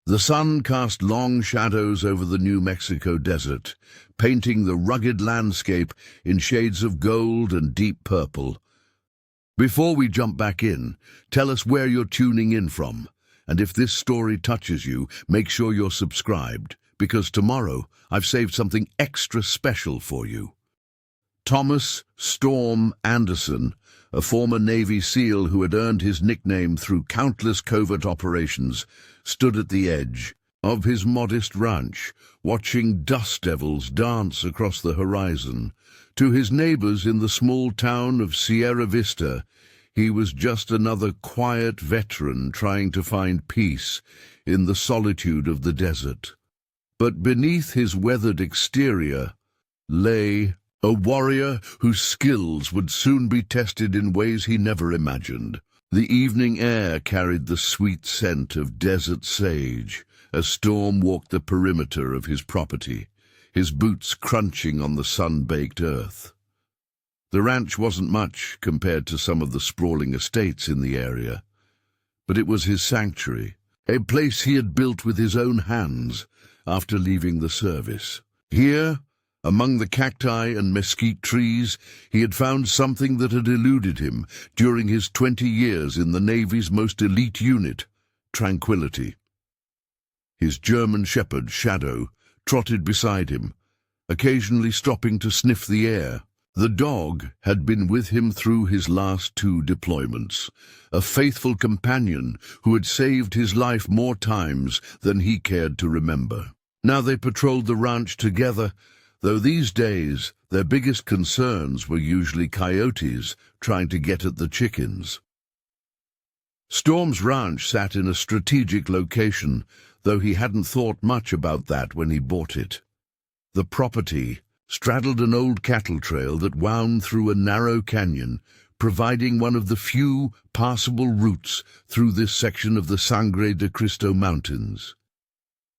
The sun cast long shadows over the New Mexico desert, painting the rugged landscape in shades of gold and deep purple. Before we jump back in, tell us where you're tuning in from, and if this story touches you, make sure you're subscribed, because tomorrow I've saved something extra special for you. Thomas "Storm" Anderson, a former Navy SEAL who had earned his nickname through countless covert operations, stood at the edge of his modest ranch, watching dust devils dance across the horizon. To his neighbors in the small town of Sierra Vista, he was just another quiet veteran trying to find peace in the solitude of the desert. But beneath his weathered exterior lay a warrior whose skills would soon be tested in ways he never imagined. The evening air carried the sweet scent of desert sage as Storm walked the perimeter of his property, his boots crunching on the sun-baked earth. The ranch wasn't much compared to some of the sprawling estates in the area, but it was his sanctuary, a place he had built with his own hands after leaving the service. Here, among the cacti and mesquite trees, he had found something that had eluded him during his 20 years in the Navy's most elite unit, Tranquility. His German shepherd, Shadow, trotted beside him, occasionally stopping to sniff the air. The dog had been with him through his last 2 deployments, a faithful companion who had saved his life more times than he cared to remember. Now they patrolled the ranch together, though these days their biggest concerns were usually coyotes trying to get at the chickens. Storm's ranch sat in a strategic location, though he hadn't thought much about that when he bought it. The property straddled an old cattle trail that wound through a narrow canyon, providing one of the few passable routes through this section of the Sangre de Cristo Mountains.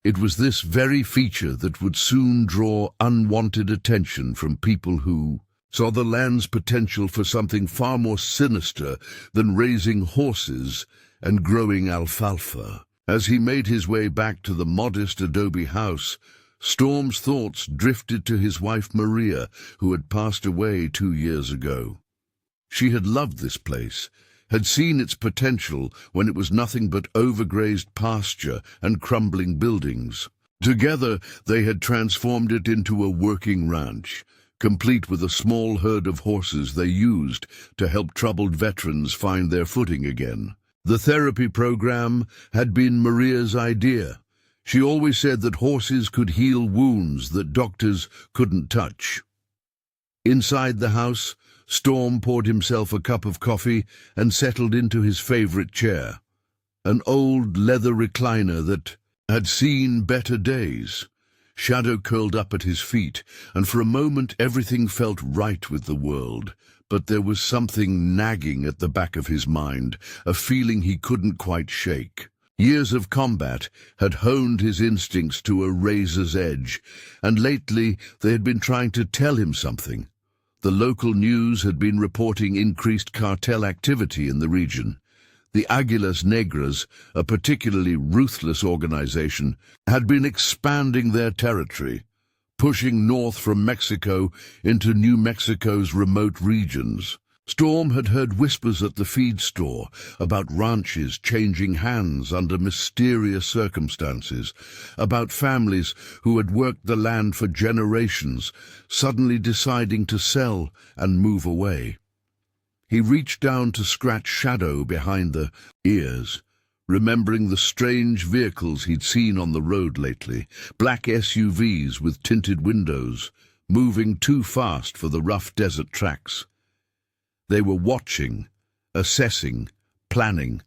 It was this very feature that would soon draw unwanted attention from people who saw the land's potential for something far more sinister than raising horses and growing alfalfa. As he made his way back to the modest adobe house, Storm's thoughts drifted to his wife Maria, who had passed away 2 years ago. She had loved this place, had seen its potential when it was nothing but overgrazed pasture and crumbling buildings. Together, they had transformed it into a working ranch, complete with a small herd of horses they used to help troubled veterans find their footing again. The therapy program had been Maria's idea. She always said that horses could heal wounds that doctors couldn't touch. Inside the house, Storm poured himself a cup of coffee and settled into his favorite chair, an old leather recliner that had seen better days. Shadow curled up at his feet, and for a moment everything felt right with the world. But there was something nagging at the back of his mind, a feeling he couldn't quite shake. Years of combat had honed his instincts to a razor's edge, and lately they had been trying to tell him something. The local news had been reporting increased cartel activity in the region. The Águilas Negras, a particularly ruthless organization, had been expanding their territory, pushing north from Mexico into New Mexico's remote regions. Storm had heard whispers at the feed store about ranches changing hands under mysterious circumstances, about families who had worked the land for generations suddenly deciding to sell and move away. He reached down to scratch Shadow behind the ears, remembering the strange vehicles he'd seen on the road lately, black SUVs with tinted windows, moving too fast for the rough desert tracks. They were watching, assessing, planning.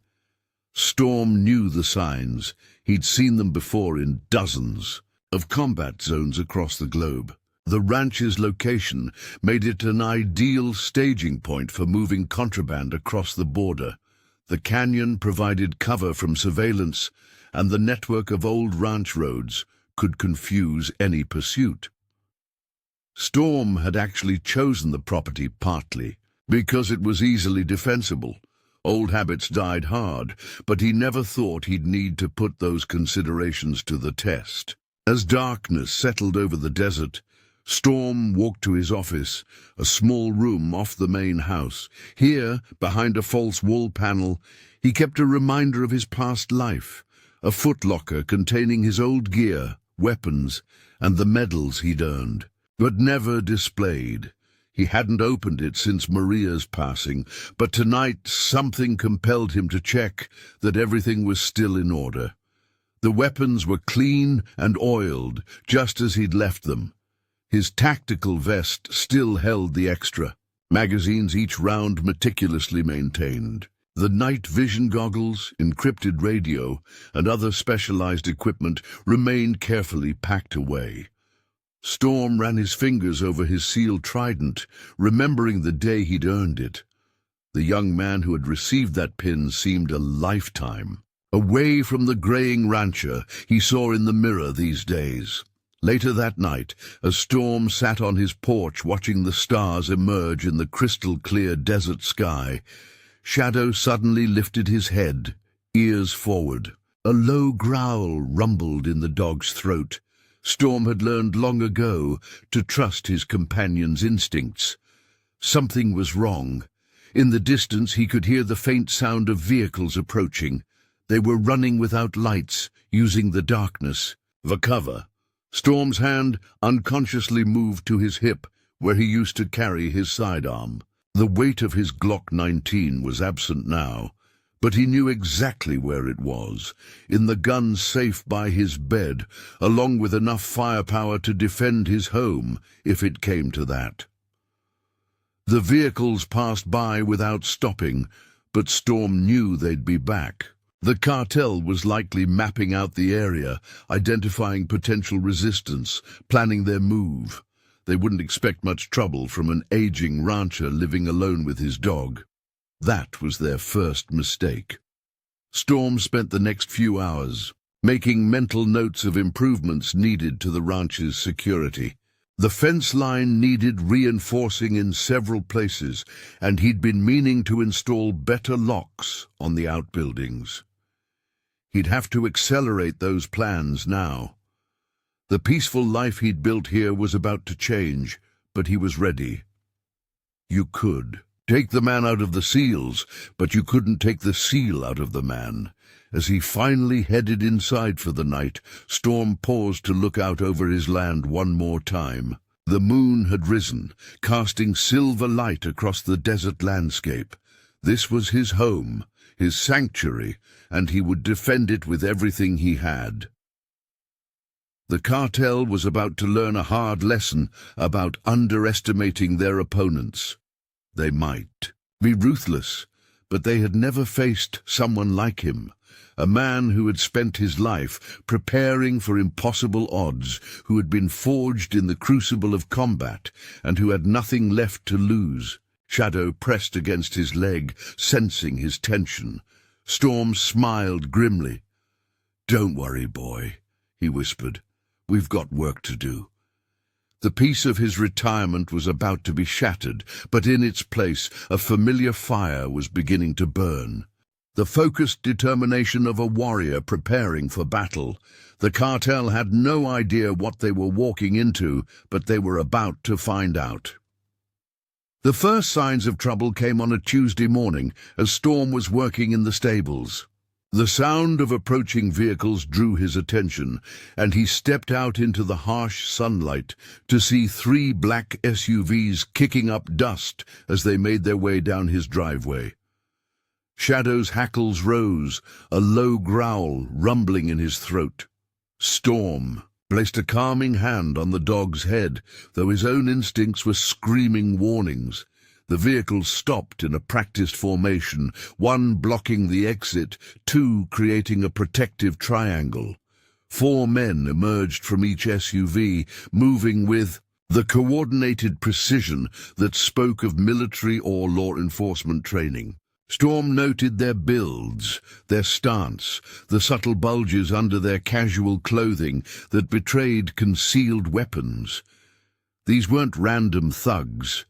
Storm knew the signs. He'd seen them before in dozens of combat zones across the globe. The ranch's location made it an ideal staging point for moving contraband across the border. The canyon provided cover from surveillance, and the network of old ranch roads could confuse any pursuit. Storm had actually chosen the property partly because it was easily defensible. Old habits died hard, but he never thought he'd need to put those considerations to the test. As darkness settled over the desert, Storm walked to his office, a small room off the main house. Here, behind a false wall panel, he kept a reminder of his past life, a footlocker containing his old gear, weapons, and the medals he'd earned, but never displayed. He hadn't opened it since Maria's passing, but tonight something compelled him to check that everything was still in order. The weapons were clean and oiled, just as he'd left them. His tactical vest still held the extra, magazines each round meticulously maintained. The night vision goggles, encrypted radio, and other specialized equipment remained carefully packed away. Storm ran his fingers over his sealed trident, remembering the day he'd earned it. The young man who had received that pin seemed a lifetime. Away from the graying rancher he saw in the mirror these days. Later that night, as Storm sat on his porch watching the stars emerge in the crystal-clear desert sky, Shadow suddenly lifted his head, ears forward. A low growl rumbled in the dog's throat. Storm had learned long ago to trust his companion's instincts. Something was wrong. In the distance he could hear the faint sound of vehicles approaching. They were running without lights, using the darkness for cover. Storm's hand unconsciously moved to his hip, where he used to carry his sidearm. The weight of his Glock 19 was absent now, but he knew exactly where it was, in the gun safe by his bed, along with enough firepower to defend his home, if it came to that. The vehicles passed by without stopping, but Storm knew they'd be back. The cartel was likely mapping out the area, identifying potential resistance, planning their move. They wouldn't expect much trouble from an aging rancher living alone with his dog. That was their first mistake. Storm spent the next few hours making mental notes of improvements needed to the ranch's security. The fence line needed reinforcing in several places, and he'd been meaning to install better locks on the outbuildings. He'd have to accelerate those plans now. The peaceful life he'd built here was about to change, but he was ready. You could take the man out of the seals, but you couldn't take the seal out of the man. As he finally headed inside for the night, Storm paused to look out over his land one more time. The moon had risen, casting silver light across the desert landscape. This was his home, his sanctuary, and he would defend it with everything he had. The cartel was about to learn a hard lesson about underestimating their opponents. They might be ruthless, but they had never faced someone like him, a man who had spent his life preparing for impossible odds, who had been forged in the crucible of combat, and who had nothing left to lose. Shadow pressed against his leg, sensing his tension. Storm smiled grimly. "Don't worry, boy," he whispered. "We've got work to do." The peace of his retirement was about to be shattered, but in its place a familiar fire was beginning to burn. The focused determination of a warrior preparing for battle. The cartel had no idea what they were walking into, but they were about to find out. The first signs of trouble came on a Tuesday morning as Storm was working in the stables. The sound of approaching vehicles drew his attention, and he stepped out into the harsh sunlight to see 3 black SUVs kicking up dust as they made their way down his driveway. Shadow's hackles rose, a low growl rumbling in his throat. Storm placed a calming hand on the dog's head, though his own instincts were screaming warnings. The vehicles stopped in a practiced formation, 1 blocking the exit, 2 creating a protective triangle. 4 men emerged from each SUV, moving with the coordinated precision that spoke of military or law enforcement training. Storm noted their builds, their stance, the subtle bulges under their casual clothing that betrayed concealed weapons. These weren't random thugs.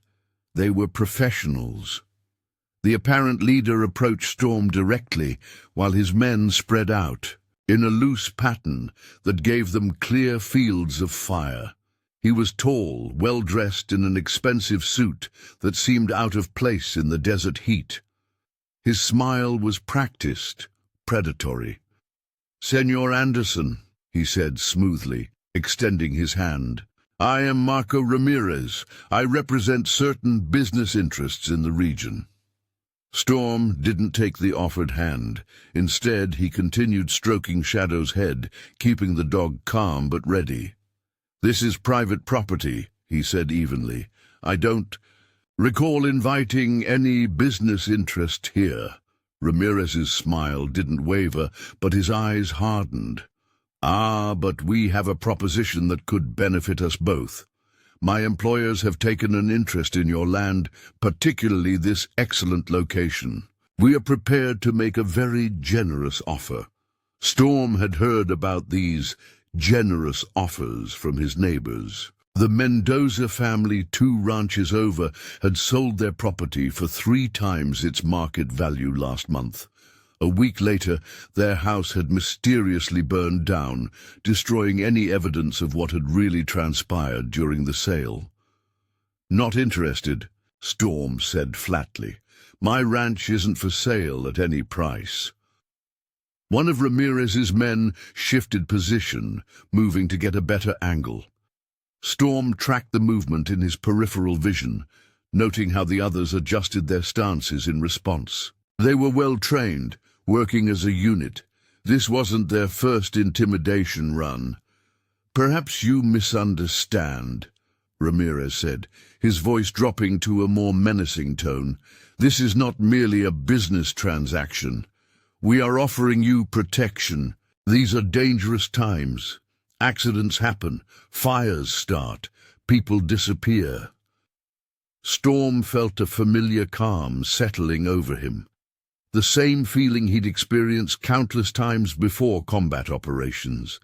They were professionals. The apparent leader approached Storm directly, while his men spread out, in a loose pattern that gave them clear fields of fire. He was tall, well-dressed in an expensive suit that seemed out of place in the desert heat. His smile was practiced, predatory. "Senor Anderson," he said smoothly, extending his hand. "I am Marco Ramirez. I represent certain business interests in the region." Storm didn't take the offered hand. Instead, he continued stroking Shadow's head, keeping the dog calm but ready. "This is private property," he said evenly. "I don't recall inviting any business interest here." Ramirez's smile didn't waver, but his eyes hardened. "Ah, but we have a proposition that could benefit us both. My employers have taken an interest in your land, particularly this excellent location. We are prepared to make a very generous offer." Storm had heard about these generous offers from his neighbors. The Mendoza family 2 ranches over had sold their property for 3 times its market value last month. A week later, their house had mysteriously burned down, destroying any evidence of what had really transpired during the sale. "Not interested," Storm said flatly. "My ranch isn't for sale at any price." One of Ramirez's men shifted position, moving to get a better angle. Storm tracked the movement in his peripheral vision, noting how the others adjusted their stances in response. They were well trained, working as a unit. This wasn't their first intimidation run. "Perhaps you misunderstand," Ramirez said, his voice dropping to a more menacing tone. "This is not merely a business transaction. We are offering you protection. These are dangerous times. Accidents happen, fires start, people disappear." Storm felt a familiar calm settling over him. The same feeling he'd experienced countless times before combat operations.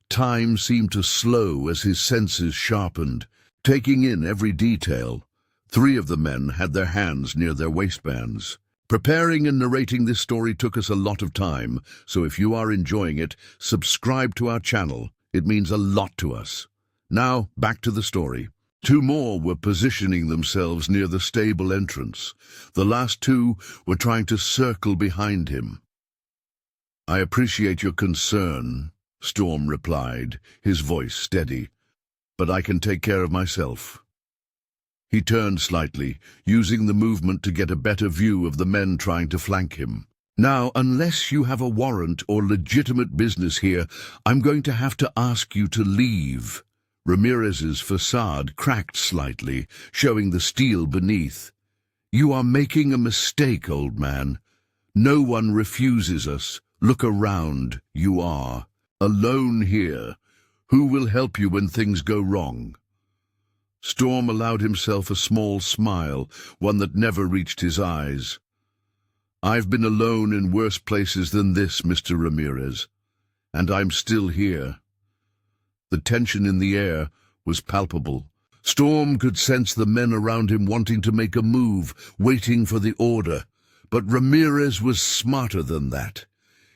Time seemed to slow as his senses sharpened, taking in every detail. 3 of the men had their hands near their waistbands. Preparing and narrating this story took us a lot of time, so if you are enjoying it, subscribe to our channel. It means a lot to us. Now, back to the story. 2 more were positioning themselves near the stable entrance. The last 2 were trying to circle behind him. "I appreciate your concern," Storm replied, his voice steady, "but I can take care of myself." He turned slightly, using the movement to get a better view of the men trying to flank him. "Now, unless you have a warrant or legitimate business here, I'm going to have to ask you to leave." Ramirez's facade cracked slightly, showing the steel beneath. "You are making a mistake, old man. No one refuses us. Look around. You are alone here. Who will help you when things go wrong?" Storm allowed himself a small smile, one that never reached his eyes. "I've been alone in worse places than this, Mr. Ramirez, and I'm still here." The tension in the air was palpable. Storm could sense the men around him wanting to make a move, waiting for the order. But Ramirez was smarter than that.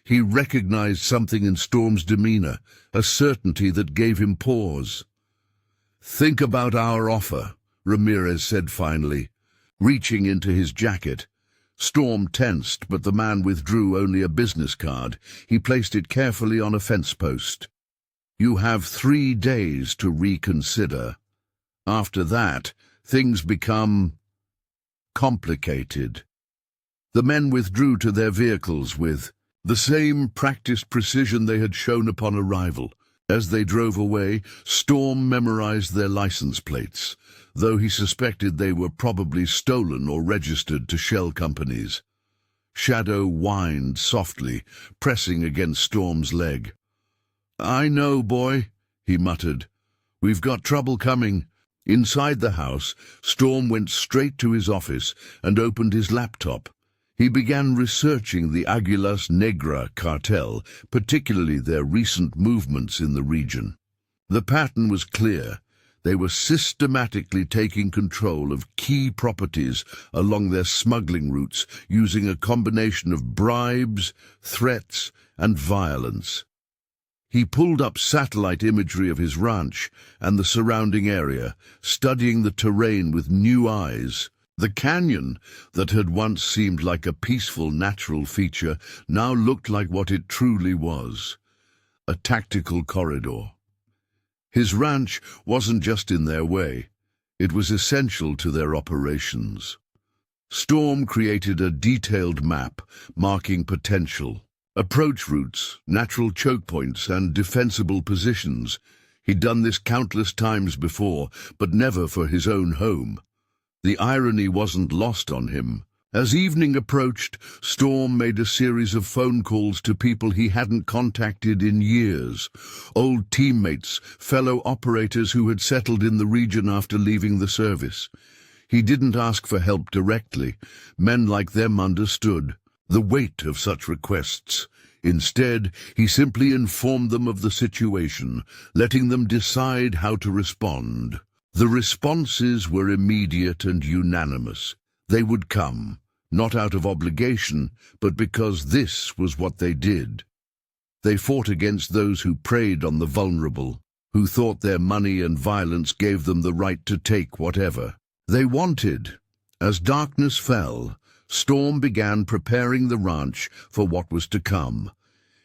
He recognized something in Storm's demeanor, a certainty that gave him pause. "Think about our offer," Ramirez said finally, reaching into his jacket. Storm tensed, but the man withdrew only a business card. He placed it carefully on a fence post. "You have 3 days to reconsider. After that, things become complicated." The men withdrew to their vehicles with the same practiced precision they had shown upon arrival. As they drove away, Storm memorized their license plates, though he suspected they were probably stolen or registered to shell companies. Shadow whined softly, pressing against Storm's leg. "I know, boy," he muttered. "We've got trouble coming." Inside the house, Storm went straight to his office and opened his laptop. He began researching the Aguilas Negra cartel, particularly their recent movements in the region. The pattern was clear. They were systematically taking control of key properties along their smuggling routes, using a combination of bribes, threats, and violence. He pulled up satellite imagery of his ranch and the surrounding area, studying the terrain with new eyes. The canyon, that had once seemed like a peaceful natural feature, now looked like what it truly was: a tactical corridor. His ranch wasn't just in their way, it was essential to their operations. Storm created a detailed map marking potential, approach routes, natural choke points, and defensible positions. He'd done this countless times before, but never for his own home. The irony wasn't lost on him. As evening approached, Storm made a series of phone calls to people he hadn't contacted in years. Old teammates, fellow operators who had settled in the region after leaving the service. He didn't ask for help directly. Men like them understood the weight of such requests. Instead, he simply informed them of the situation, letting them decide how to respond. The responses were immediate and unanimous. They would come, not out of obligation, but because this was what they did. They fought against those who preyed on the vulnerable, who thought their money and violence gave them the right to take whatever they wanted. As darkness fell, Storm began preparing the ranch for what was to come.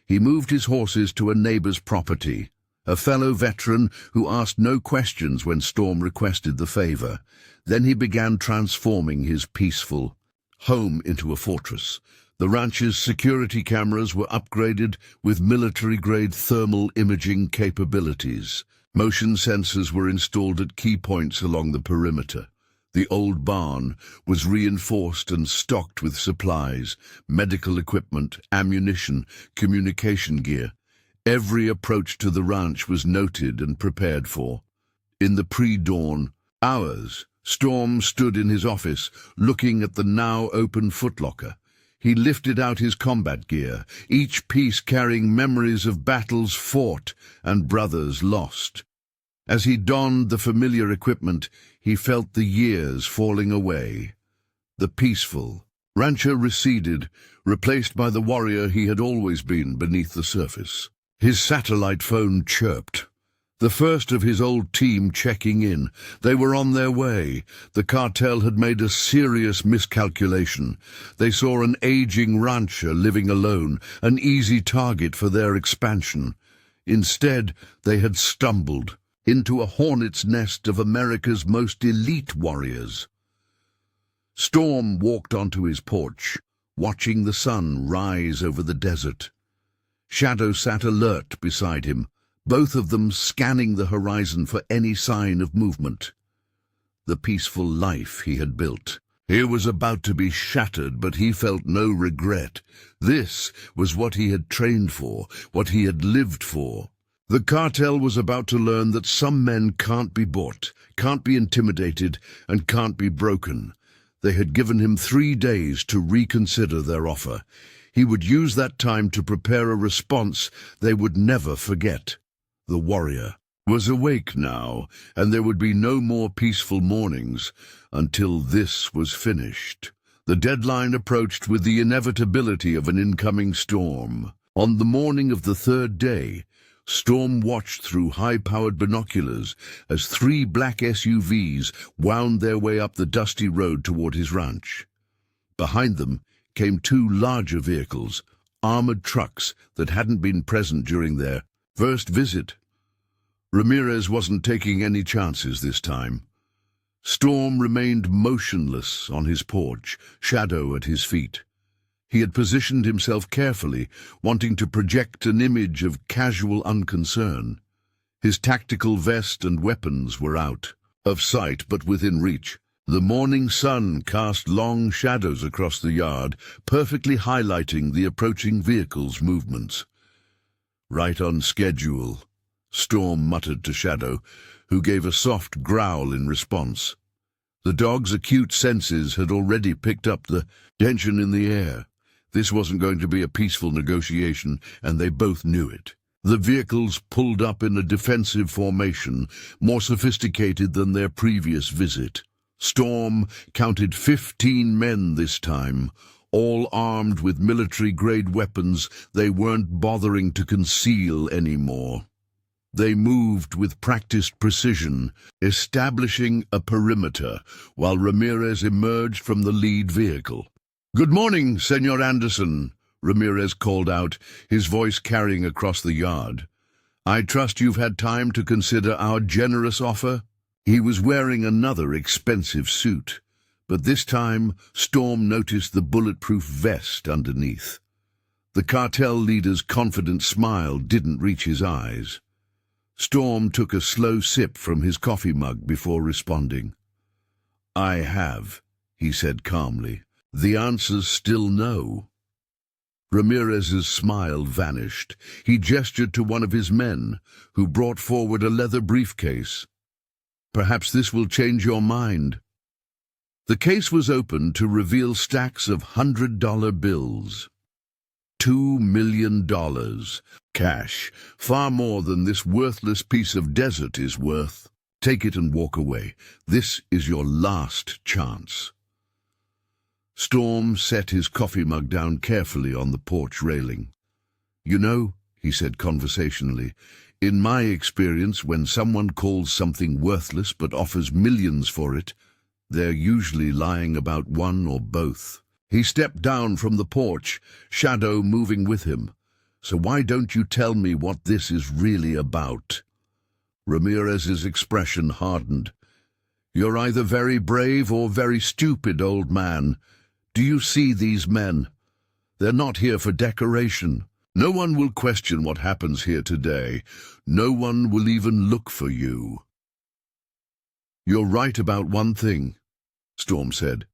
He moved his horses to a neighbor's property, a fellow veteran who asked no questions when Storm requested the favor. Then he began transforming his peaceful home into a fortress. The ranch's security cameras were upgraded with military-grade thermal imaging capabilities. Motion sensors were installed at key points along the perimeter. The old barn was reinforced and stocked with supplies, medical equipment, ammunition, communication gear. Every approach to the ranch was noted and prepared for. In the pre-dawn hours, Storm stood in his office, looking at the now open footlocker. He lifted out his combat gear, each piece carrying memories of battles fought and brothers lost. As he donned the familiar equipment, he felt the years falling away. The peaceful rancher receded, replaced by the warrior he had always been beneath the surface. His satellite phone chirped. The first of his old team checking in. They were on their way. The cartel had made a serious miscalculation. They saw an aging rancher living alone, an easy target for their expansion. Instead, they had stumbled into a hornet's nest of America's most elite warriors. Storm walked onto his porch, watching the sun rise over the desert. Shadow sat alert beside him, both of them scanning the horizon for any sign of movement. The peaceful life he had built. It was about to be shattered, but he felt no regret. This was what he had trained for, what he had lived for. The cartel was about to learn that some men can't be bought, can't be intimidated, and can't be broken. They had given him 3 days to reconsider their offer. He would use that time to prepare a response they would never forget. The warrior was awake now, and there would be no more peaceful mornings until this was finished. The deadline approached with the inevitability of an incoming storm. On the morning of the 3rd day, Storm watched through high-powered binoculars as 3 black SUVs wound their way up the dusty road toward his ranch. Behind them came 2 larger vehicles, armored trucks that hadn't been present during their first visit. Ramirez wasn't taking any chances this time. Storm remained motionless on his porch, Shadow at his feet. He had positioned himself carefully, wanting to project an image of casual unconcern. His tactical vest and weapons were out of sight but within reach. The morning sun cast long shadows across the yard, perfectly highlighting the approaching vehicle's movements. "Right on schedule," Storm muttered to Shadow, who gave a soft growl in response. The dog's acute senses had already picked up the tension in the air. This wasn't going to be a peaceful negotiation, and they both knew it. The vehicles pulled up in a defensive formation, more sophisticated than their previous visit. Storm counted 15 men this time, all armed with military-grade weapons they weren't bothering to conceal anymore. They moved with practiced precision, establishing a perimeter, while Ramirez emerged from the lead vehicle. "Good morning, Senor Anderson," Ramirez called out, his voice carrying across the yard. "I trust you've had time to consider our generous offer?" He was wearing another expensive suit, but this time Storm noticed the bulletproof vest underneath. The cartel leader's confident smile didn't reach his eyes. Storm took a slow sip from his coffee mug before responding. "I have," he said calmly. "The answer's still no." Ramirez's smile vanished. He gestured to one of his men, who brought forward a leather briefcase. "Perhaps this will change your mind." The case was opened to reveal stacks of $100 bills. $2 million. Cash, far more than this worthless piece of desert is worth. Take it and walk away. This is your last chance. Storm set his coffee mug down carefully on the porch railing. "You know," he said conversationally, "in my experience, when someone calls something worthless but offers millions for it, they're usually lying about one or both." He stepped down from the porch, Shadow moving with him. "So why don't you tell me what this is really about?" Ramirez's expression hardened. "You're either very brave or very stupid, old man. Do you see these men? They're not here for decoration. No one will question what happens here today. No one will even look for you." "You're right about one thing," Storm said,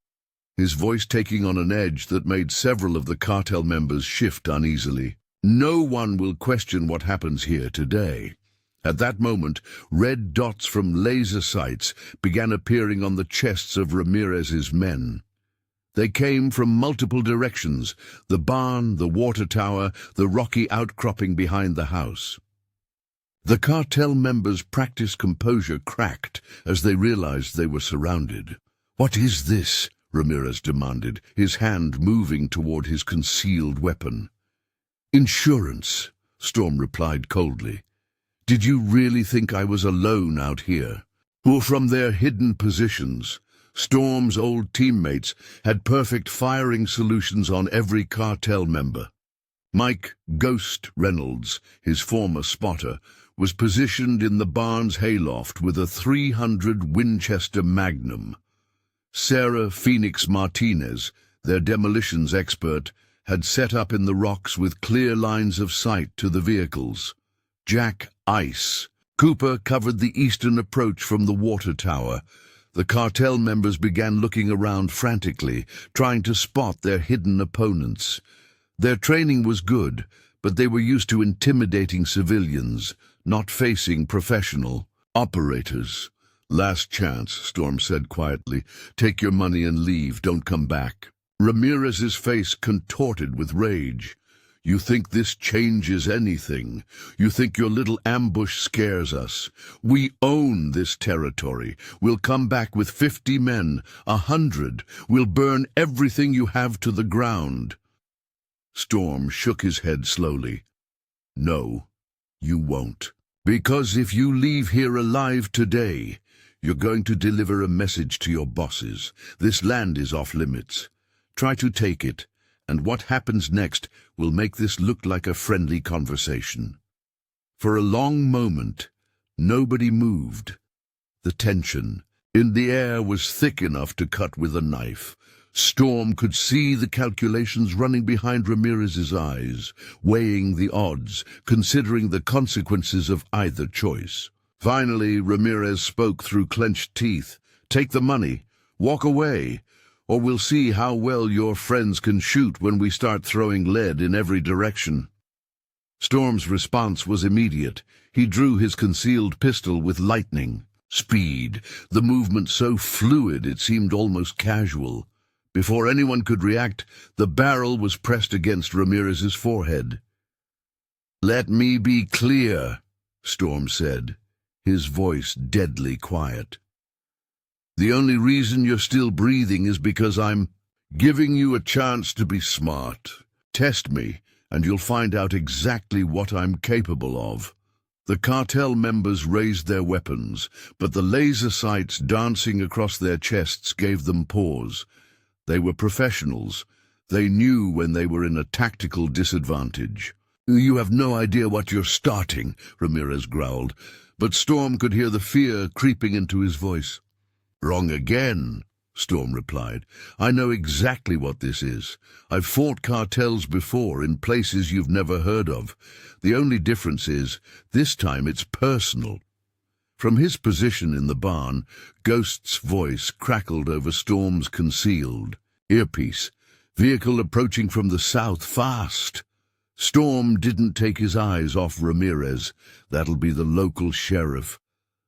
his voice taking on an edge that made several of the cartel members shift uneasily. "No one will question what happens here today." At that moment, red dots from laser sights began appearing on the chests of Ramirez's men. They came from multiple directions: the barn, the water tower, the rocky outcropping behind the house. The cartel members' practiced composure cracked as they realized they were surrounded. "What is this?" Ramirez demanded, his hand moving toward his concealed weapon. "Insurance," Storm replied coldly. "Did you really think I was alone out here?" Or from their hidden positions, Storm's old teammates had perfect firing solutions on every cartel member. Mike "Ghost" Reynolds, his former spotter, was positioned in the barn's hayloft with a .300 Winchester Magnum. Sarah "Phoenix" Martinez, their demolitions expert, had set up in the rocks with clear lines of sight to the vehicles. Jack "Ice" Cooper covered the eastern approach from the water tower. The cartel members began looking around frantically, trying to spot their hidden opponents. Their training was good, but they were used to intimidating civilians, not facing professional operators. "Last chance," Storm said quietly. "Take your money and leave. Don't come back." Ramirez's face contorted with rage. "You think this changes anything? You think your little ambush scares us? We own this territory. We'll come back with 50 men, 100. We'll burn everything you have to the ground." Storm shook his head slowly. "No, you won't. Because if you leave here alive today, you're going to deliver a message to your bosses. This land is off limits. Try to take it, and what happens next will make this look like a friendly conversation." For a long moment, nobody moved. The tension in the air was thick enough to cut with a knife. Storm could see the calculations running behind Ramirez's eyes, weighing the odds, considering the consequences of either choice. Finally, Ramirez spoke through clenched teeth. "Take the money. Walk away. Or we'll see how well your friends can shoot when we start throwing lead in every direction." Storm's response was immediate. He drew his concealed pistol with lightning speed, the movement so fluid it seemed almost casual. Before anyone could react, the barrel was pressed against Ramirez's forehead. "Let me be clear," Storm said, his voice deadly quiet. "The only reason you're still breathing is because I'm giving you a chance to be smart. Test me, and you'll find out exactly what I'm capable of." The cartel members raised their weapons, but the laser sights dancing across their chests gave them pause. They were professionals. They knew when they were in a tactical disadvantage. "You have no idea what you're starting," Ramirez growled, but Storm could hear the fear creeping into his voice. "Wrong again," Storm replied. "I know exactly what this is. I've fought cartels before in places you've never heard of. The only difference is, this time it's personal." From his position in the barn, Ghost's voice crackled over Storm's concealed earpiece. "Vehicle approaching from the south, fast." Storm didn't take his eyes off Ramirez. "That'll be the local sheriff.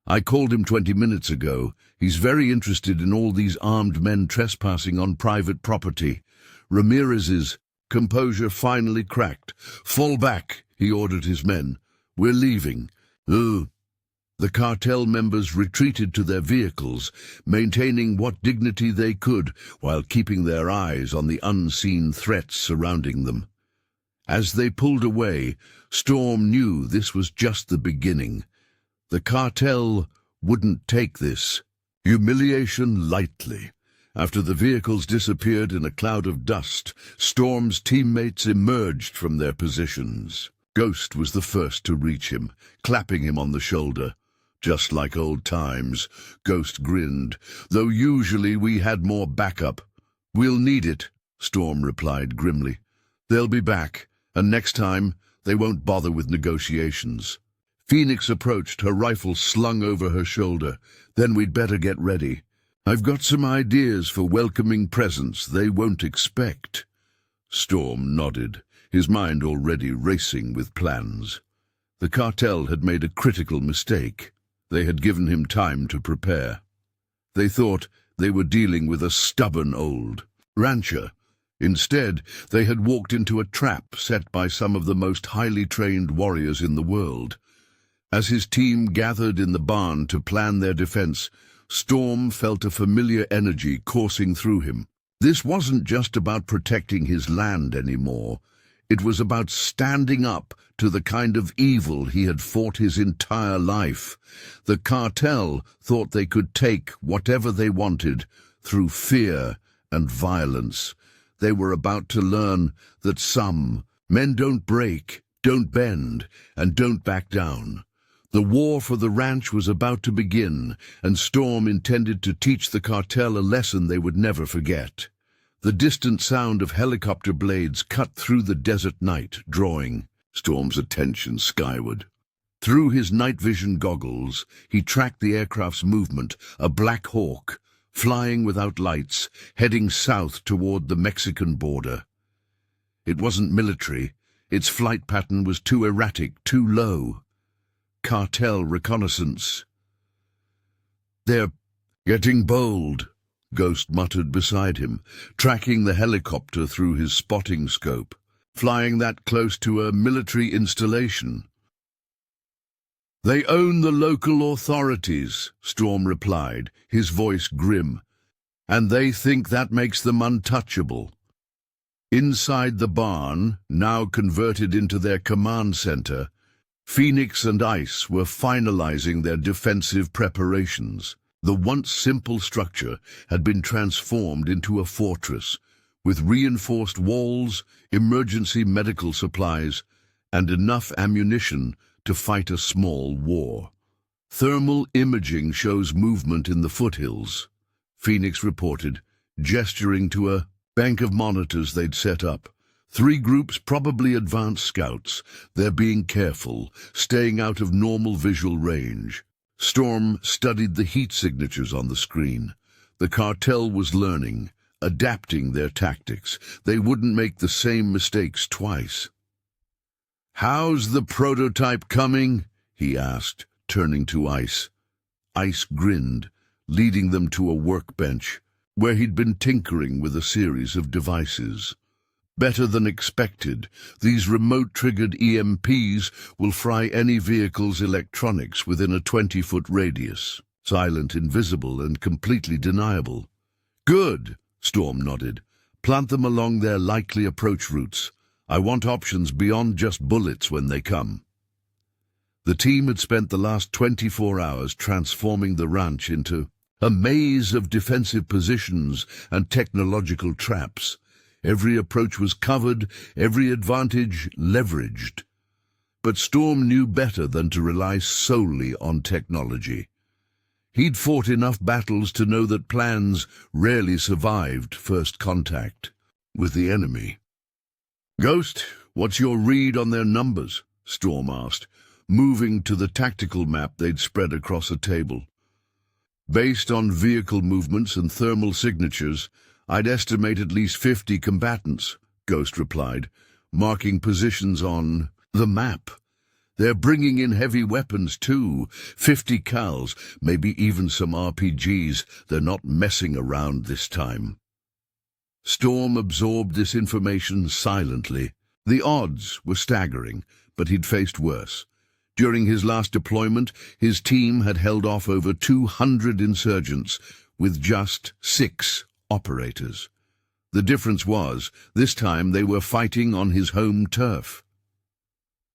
I called him 20 minutes ago. He's very interested in all these armed men trespassing on private property." Ramirez's composure finally cracked. "Fall back," he ordered his men. "We're leaving." "Ugh." The cartel members retreated to their vehicles, maintaining what dignity they could while keeping their eyes on the unseen threats surrounding them. As they pulled away, Storm knew this was just the beginning. The cartel wouldn't take this humiliation lightly. After the vehicles disappeared in a cloud of dust, Storm's teammates emerged from their positions. Ghost was the first to reach him, clapping him on the shoulder. "Just like old times," Ghost grinned, "though usually we had more backup." "We'll need it," Storm replied grimly. "They'll be back, and next time they won't bother with negotiations." Phoenix approached, her rifle slung over her shoulder. "Then we'd better get ready. I've got some ideas for welcoming presents they won't expect." Storm nodded, his mind already racing with plans. The cartel had made a critical mistake. They had given him time to prepare. They thought they were dealing with a stubborn old rancher. Instead, they had walked into a trap set by some of the most highly trained warriors in the world. As his team gathered in the barn to plan their defense, Storm felt a familiar energy coursing through him. This wasn't just about protecting his land anymore. It was about standing up to the kind of evil he had fought his entire life. The cartel thought they could take whatever they wanted through fear and violence. They were about to learn that some men don't break, don't bend, and don't back down. The war for the ranch was about to begin, and Storm intended to teach the cartel a lesson they would never forget. The distant sound of helicopter blades cut through the desert night, drawing Storm's attention skyward. Through his night vision goggles, he tracked the aircraft's movement, a Black Hawk, flying without lights, heading south toward the Mexican border. It wasn't military. Its flight pattern was too erratic, too low. Cartel reconnaissance. "They're getting bold," Ghost muttered beside him, tracking the helicopter through his spotting scope. "Flying that close to a military installation." "They own the local authorities," Storm replied, his voice grim, "and they think that makes them untouchable." Inside the barn, now converted into their command center, Phoenix and Ice were finalizing their defensive preparations. The once simple structure had been transformed into a fortress, with reinforced walls, emergency medical supplies, and enough ammunition to fight a small war. "Thermal imaging shows movement in the foothills," Phoenix reported, gesturing to a bank of monitors they'd set up. "3 groups, probably advanced scouts. They're being careful, staying out of normal visual range." Storm studied the heat signatures on the screen. The cartel was learning, adapting their tactics. They wouldn't make the same mistakes twice. "How's the prototype coming?" he asked, turning to Ice. Ice grinned, leading them to a workbench, where he'd been tinkering with a series of devices. Better than expected, these remote-triggered EMPs will fry any vehicle's electronics within a 20-foot radius. Silent, invisible, and completely deniable. Good, Storm nodded. Plant them along their likely approach routes. I want options beyond just bullets when they come. The team had spent the last 24 hours transforming the ranch into a maze of defensive positions and technological traps. Every approach was covered, every advantage leveraged. But Storm knew better than to rely solely on technology. He'd fought enough battles to know that plans rarely survived first contact with the enemy. "Ghost, what's your read on their numbers?" Storm asked, moving to the tactical map they'd spread across a table. "Based on vehicle movements and thermal signatures, I'd estimate at least 50 combatants," Ghost replied, marking positions on the map. "They're bringing in heavy weapons too, 50 cals, maybe even some RPGs. They're not messing around this time." Storm absorbed this information silently. The odds were staggering, but he'd faced worse. During his last deployment, his team had held off over 200 insurgents with just 6 operators. The difference was, this time they were fighting on his home turf.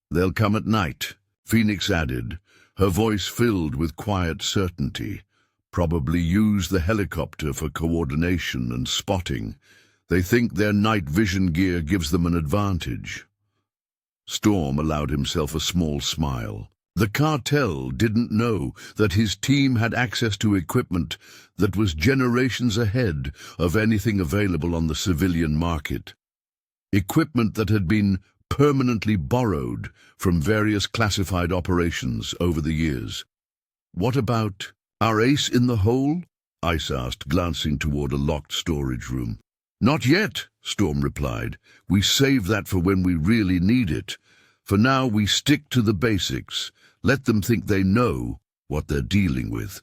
"They'll come at night," Phoenix added, her voice filled with quiet certainty. "Probably use the helicopter for coordination and spotting. They think their night vision gear gives them an advantage." Storm allowed himself a small smile. The Cartel didn't know that his team had access to equipment that was generations ahead of anything available on the civilian market. Equipment that had been permanently borrowed from various classified operations over the years. "What about our ace in the hole?" Ice asked, glancing toward a locked storage room. "Not yet," Storm replied. "We save that for when we really need it. For now, we stick to the basics. Let them think they know what they're dealing with."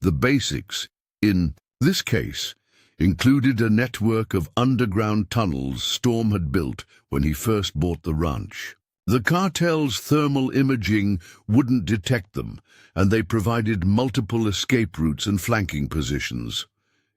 The basics, in this case, included a network of underground tunnels Storm had built when he first bought the ranch. The Cartel's thermal imaging wouldn't detect them, and they provided multiple escape routes and flanking positions.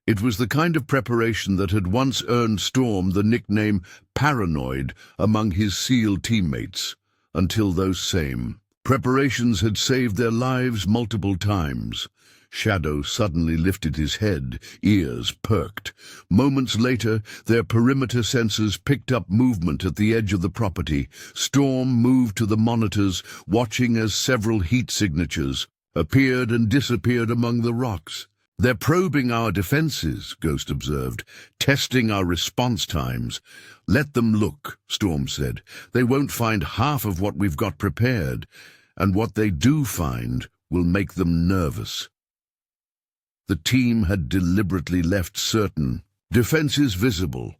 It was the kind of preparation that had once earned Storm the nickname Paranoid among his SEAL teammates, until those same preparations had saved their lives multiple times. Shadow suddenly lifted his head, ears perked. Moments later, their perimeter sensors picked up movement at the edge of the property. Storm moved to the monitors, watching as several heat signatures appeared and disappeared among the rocks. "They're probing our defenses," Ghost observed, "testing our response times." "Let them look," Storm said. "They won't find half of what we've got prepared, and what they do find will make them nervous." The team had deliberately left certain defenses visible.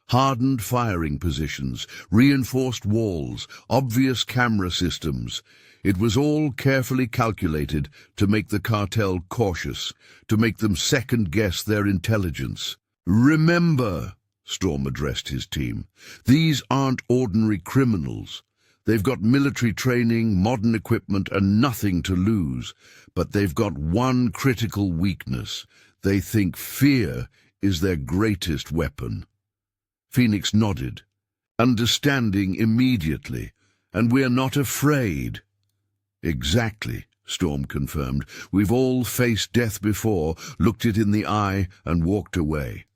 Hardened firing positions, reinforced walls, obvious camera systems. It was all carefully calculated to make the Cartel cautious, to make them second-guess their intelligence. "Remember," Storm addressed his team, "these aren't ordinary criminals. They've got military training, modern equipment, and nothing to lose. But they've got one critical weakness. They think fear is their greatest weapon." Phoenix nodded, understanding immediately. "And we're not afraid." "Exactly," Storm confirmed. "We've all faced death before, looked it in the eye, and walked away.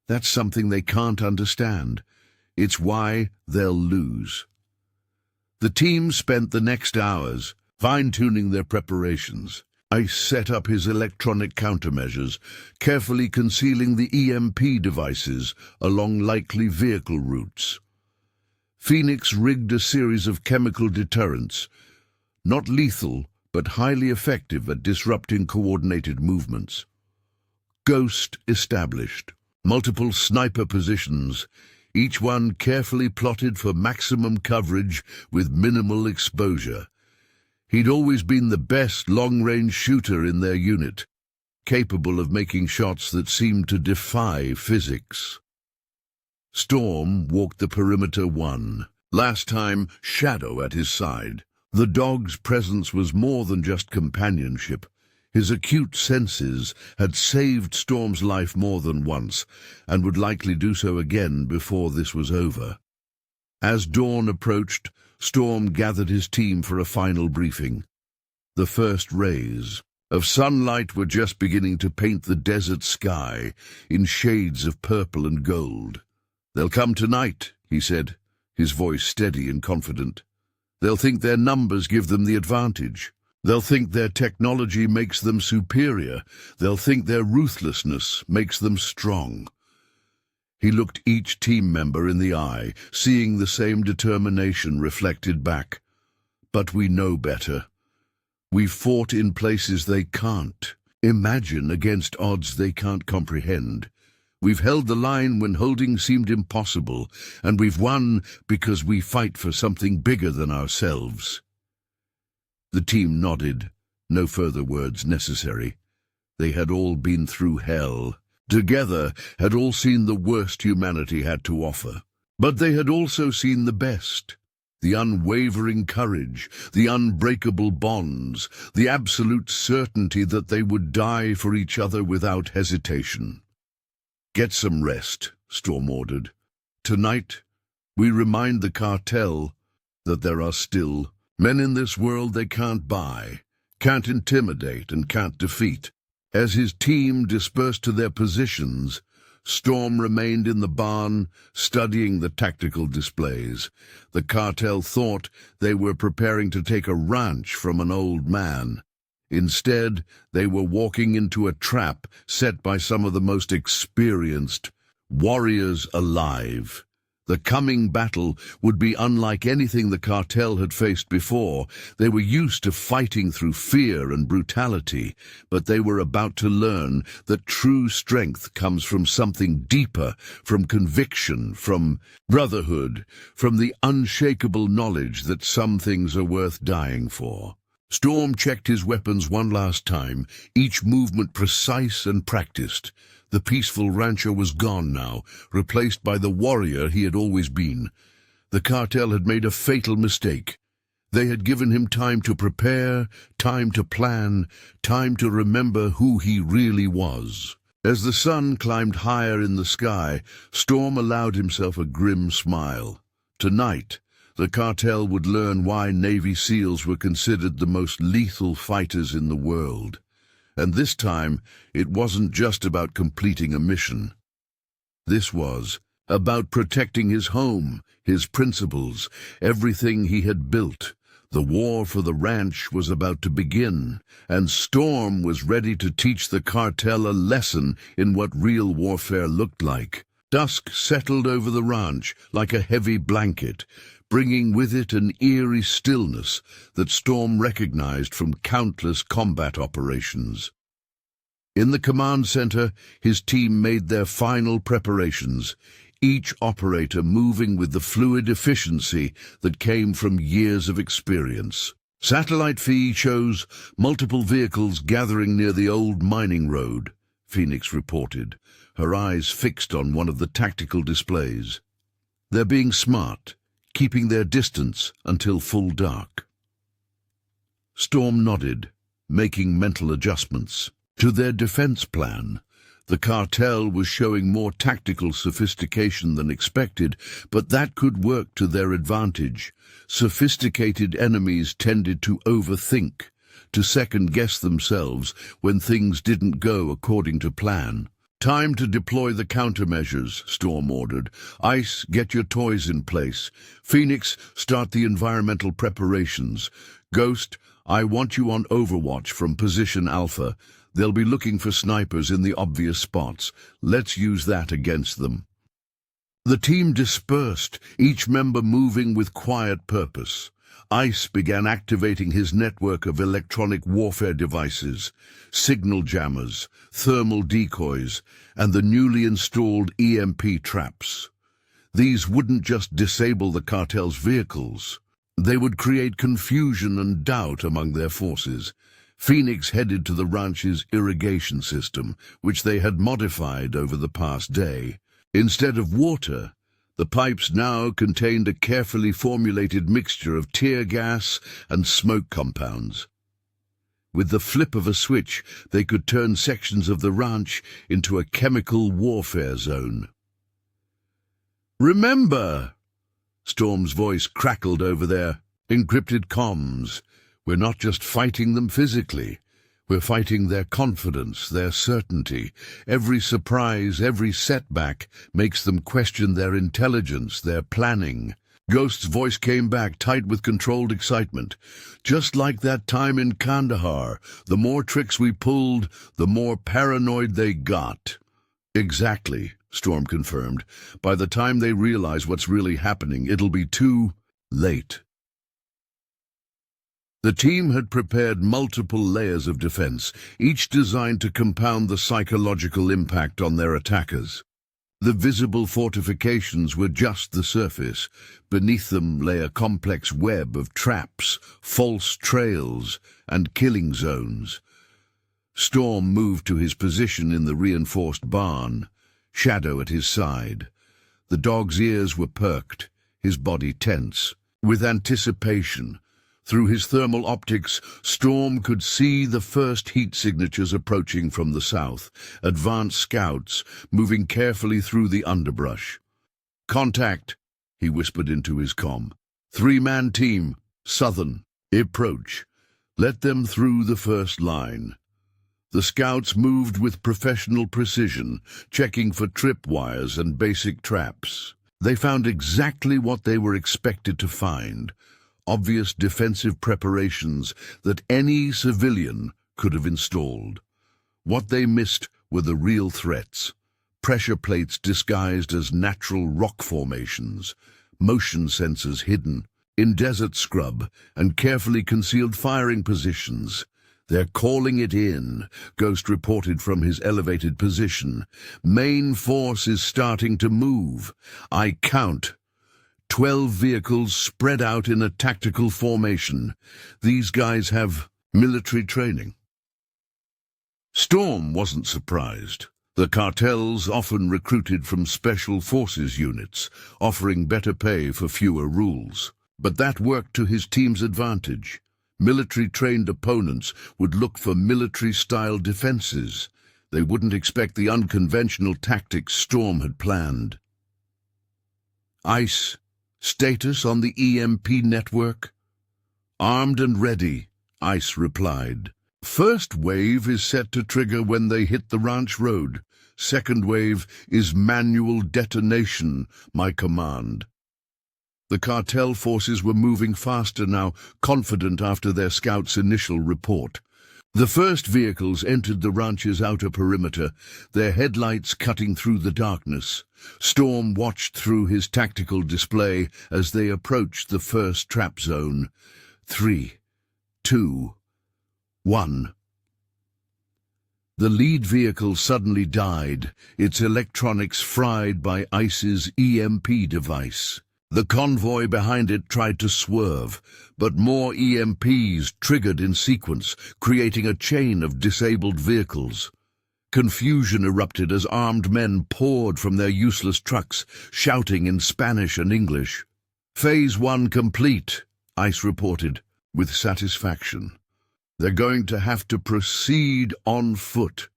That's something they can't understand. It's why they'll lose." The team spent the next hours fine-tuning their preparations. Ice set up his electronic countermeasures, carefully concealing the EMP devices along likely vehicle routes. Phoenix rigged a series of chemical deterrents, not lethal, but highly effective at disrupting coordinated movements. Ghost established multiple sniper positions, each one carefully plotted for maximum coverage with minimal exposure. He'd always been the best long-range shooter in their unit, capable of making shots that seemed to defy physics. Storm walked the perimeter one, last time Shadow at his side. The dog's presence was more than just companionship. His acute senses had saved Storm's life more than once, and would likely do so again before this was over. As dawn approached, Storm gathered his team for a final briefing. The first rays of sunlight were just beginning to paint the desert sky in shades of purple and gold. "They'll come tonight," he said, his voice steady and confident. "They'll think their numbers give them the advantage. They'll think their technology makes them superior. They'll think their ruthlessness makes them strong." He looked each team member in the eye, seeing the same determination reflected back. "But we know better. We've fought in places they can't imagine, against odds they can't comprehend. We've held the line when holding seemed impossible, and we've won because we fight for something bigger than ourselves." The team nodded, no further words necessary. They had all been through hell. Together had all seen the worst humanity had to offer. But they had also seen the best. The unwavering courage, the unbreakable bonds, the absolute certainty that they would die for each other without hesitation. "Get some rest," Storm ordered. "Tonight, we remind the Cartel that there are still men in this world they can't buy, can't intimidate, and can't defeat." As his team dispersed to their positions, Storm remained in the barn, studying the tactical displays. The Cartel thought they were preparing to take a ranch from an old man. Instead, they were walking into a trap set by some of the most experienced warriors alive. The coming battle would be unlike anything the Cartel had faced before. They were used to fighting through fear and brutality, but they were about to learn that true strength comes from something deeper, from conviction, from brotherhood, from the unshakable knowledge that some things are worth dying for. Storm checked his weapons one last time, each movement precise and practiced. The peaceful rancher was gone now, replaced by the warrior he had always been. The Cartel had made a fatal mistake. They had given him time to prepare, time to plan, time to remember who he really was. As the sun climbed higher in the sky, Storm allowed himself a grim smile. Tonight, the Cartel would learn why Navy SEALs were considered the most lethal fighters in the world. And this time, it wasn't just about completing a mission. This was about protecting his home, his principles, everything he had built. The war for the ranch was about to begin, and Storm was ready to teach the Cartel a lesson in what real warfare looked like. Dusk settled over the ranch like a heavy blanket, bringing with it an eerie stillness that Storm recognized from countless combat operations. In the command center, his team made their final preparations, each operator moving with the fluid efficiency that came from years of experience. Satellite feed shows multiple vehicles gathering near the old mining road, Phoenix reported, her eyes fixed on one of the tactical displays. "They're being smart, keeping their distance until full dark." Storm nodded, making mental adjustments. To their defense plan, the Cartel was showing more tactical sophistication than expected, but that could work to their advantage. Sophisticated enemies tended to overthink, to second-guess themselves when things didn't go according to plan. "Time to deploy the countermeasures," Storm ordered. "Ice, get your toys in place. Phoenix, start the environmental preparations. Ghost, I want you on Overwatch from Position Alpha. They'll be looking for snipers in the obvious spots. Let's use that against them." The team dispersed, each member moving with quiet purpose. Ice began activating his network of electronic warfare devices, signal jammers, thermal decoys, and the newly installed EMP traps. These wouldn't just disable the Cartel's vehicles. They would create confusion and doubt among their forces. Phoenix headed to the ranch's irrigation system, which they had modified over the past day. Instead of water, The pipes now contained a carefully formulated mixture of tear gas and smoke compounds. With the flip of a switch, they could turn sections of the ranch into a chemical warfare zone. "Remember," Storm's voice crackled over their encrypted comms, "we're not just fighting them physically. We're fighting their confidence, their certainty. Every surprise, every setback makes them question their intelligence, their planning." Ghost's voice came back, tight with controlled excitement. "Just like that time in Kandahar, the more tricks we pulled, the more paranoid they got." "Exactly," Storm confirmed. "By the time they realize what's really happening, it'll be too late." The team had prepared multiple layers of defense, each designed to compound the psychological impact on their attackers. The visible fortifications were just the surface. Beneath them lay a complex web of traps, false trails, and killing zones. Storm moved to his position in the reinforced barn, Shadow at his side. The dog's ears were perked, his body tense, with anticipation. Through his thermal optics, Storm could see the first heat signatures approaching from the south, advanced scouts moving carefully through the underbrush. "Contact," he whispered into his comm. "Three-man team, southern, approach. Let them through the first line." The scouts moved with professional precision, checking for tripwires and basic traps. They found exactly what they were expected to find: obvious defensive preparations that any civilian could have installed. What they missed were the real threats: pressure plates disguised as natural rock formations, motion sensors hidden in desert scrub, and carefully concealed firing positions. "They're calling it in," Ghost reported from his elevated position. "Main force is starting to move. I count 12 vehicles spread out in a tactical formation. These guys have military training." Storm wasn't surprised. The cartels often recruited from special forces units, offering better pay for fewer rules. But that worked to his team's advantage. Military-trained opponents would look for military-style defenses. They wouldn't expect the unconventional tactics Storm had planned. "ICE. Status on the EMP network?" "Armed and ready," ICE replied. "First wave is set to trigger when they hit the ranch road. Second wave is manual detonation, my command." The cartel forces were moving faster now, confident after their scout's initial report. The first vehicles entered the ranch's outer perimeter, their headlights cutting through the darkness. Storm watched through his tactical display as they approached the first trap zone. 3, 2, 1. The lead vehicle suddenly died, its electronics fried by ICE's EMP device. The convoy behind it tried to swerve, but more EMPs triggered in sequence, creating a chain of disabled vehicles. Confusion erupted as armed men poured from their useless trucks, shouting in Spanish and English. "Phase 1 complete," ICE reported, with satisfaction. "They're going to have to proceed on foot."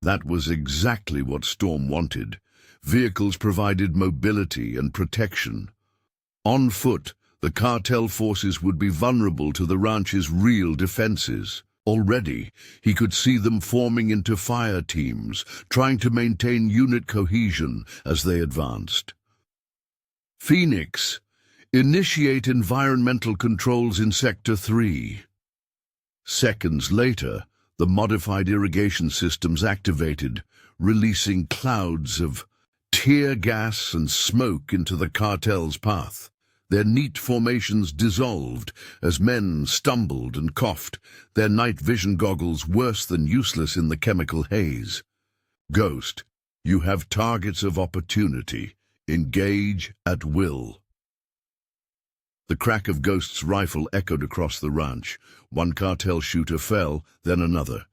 That was exactly what Storm wanted. Vehicles provided mobility and protection. On foot, the cartel forces would be vulnerable to the ranch's real defenses. Already, he could see them forming into fire teams, trying to maintain unit cohesion as they advanced. "Phoenix, initiate environmental controls in Sector 3. Seconds later, the modified irrigation systems activated, releasing clouds of tear gas and smoke into the cartel's path. Their neat formations dissolved as men stumbled and coughed, their night vision goggles worse than useless in the chemical haze. "Ghost, you have targets of opportunity. Engage at will." The crack of Ghost's rifle echoed across the ranch. One cartel shooter fell, then another.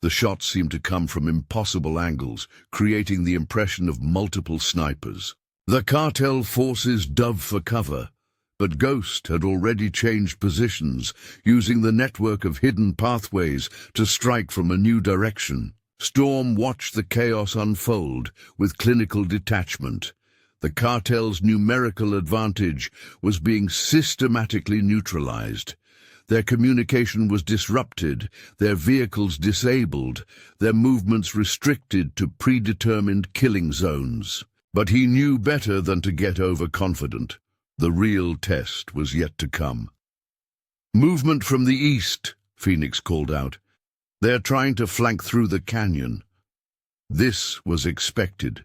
The shots seemed to come from impossible angles, creating the impression of multiple snipers. The cartel forces dove for cover, but Ghost had already changed positions, using the network of hidden pathways to strike from a new direction. Storm watched the chaos unfold with clinical detachment. The cartel's numerical advantage was being systematically neutralized. Their communication was disrupted, their vehicles disabled, their movements restricted to predetermined killing zones. But he knew better than to get overconfident. The real test was yet to come. "Movement from the east," Phoenix called out. "They are trying to flank through the canyon." This was expected.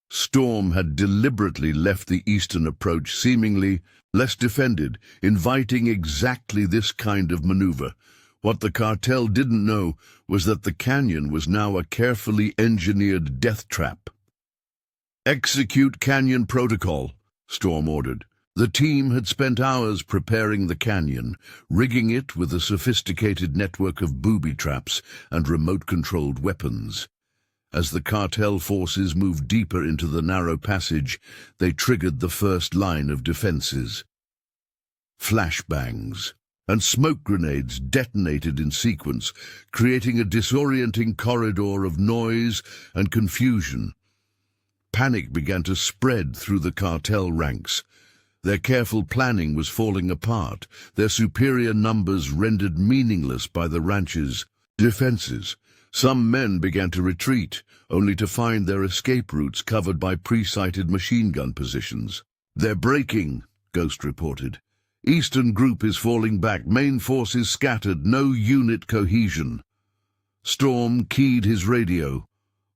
Storm had deliberately left the eastern approach seemingly less defended, inviting exactly this kind of maneuver. What the cartel didn't know was that the canyon was now a carefully engineered death trap. "Execute canyon protocol," Storm ordered. The team had spent hours preparing the canyon, rigging it with a sophisticated network of booby traps and remote-controlled weapons. As the cartel forces moved deeper into the narrow passage, they triggered the first line of defenses. Flashbangs and smoke grenades detonated in sequence, creating a disorienting corridor of noise and confusion. Panic began to spread through the cartel ranks. Their careful planning was falling apart, their superior numbers rendered meaningless by the ranch's defenses. Some men began to retreat, only to find their escape routes covered by pre-sighted machine gun positions. "They're breaking," Ghost reported. "Eastern group is falling back, main forces scattered, no unit cohesion." Storm keyed his radio.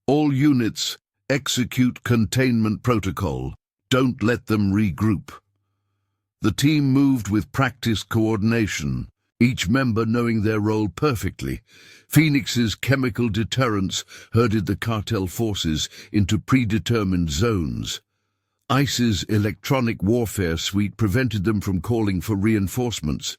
"All units, execute containment protocol. Don't let them regroup." The team moved with practiced coordination, each member knowing their role perfectly. Phoenix's chemical deterrence herded the cartel forces into predetermined zones. ICE's electronic warfare suite prevented them from calling for reinforcements.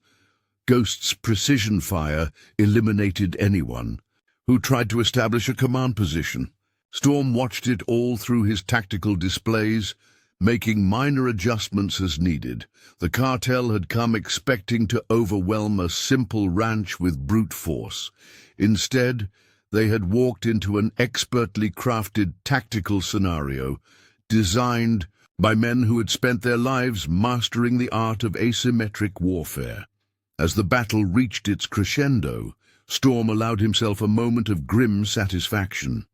Ghost's precision fire eliminated anyone who tried to establish a command position. Storm watched it all through his tactical displays, making minor adjustments as needed. The cartel had come expecting to overwhelm a simple ranch with brute force. Instead, they had walked into an expertly crafted tactical scenario, designed by men who had spent their lives mastering the art of asymmetric warfare. As the battle reached its crescendo, Storm allowed himself a moment of grim satisfaction.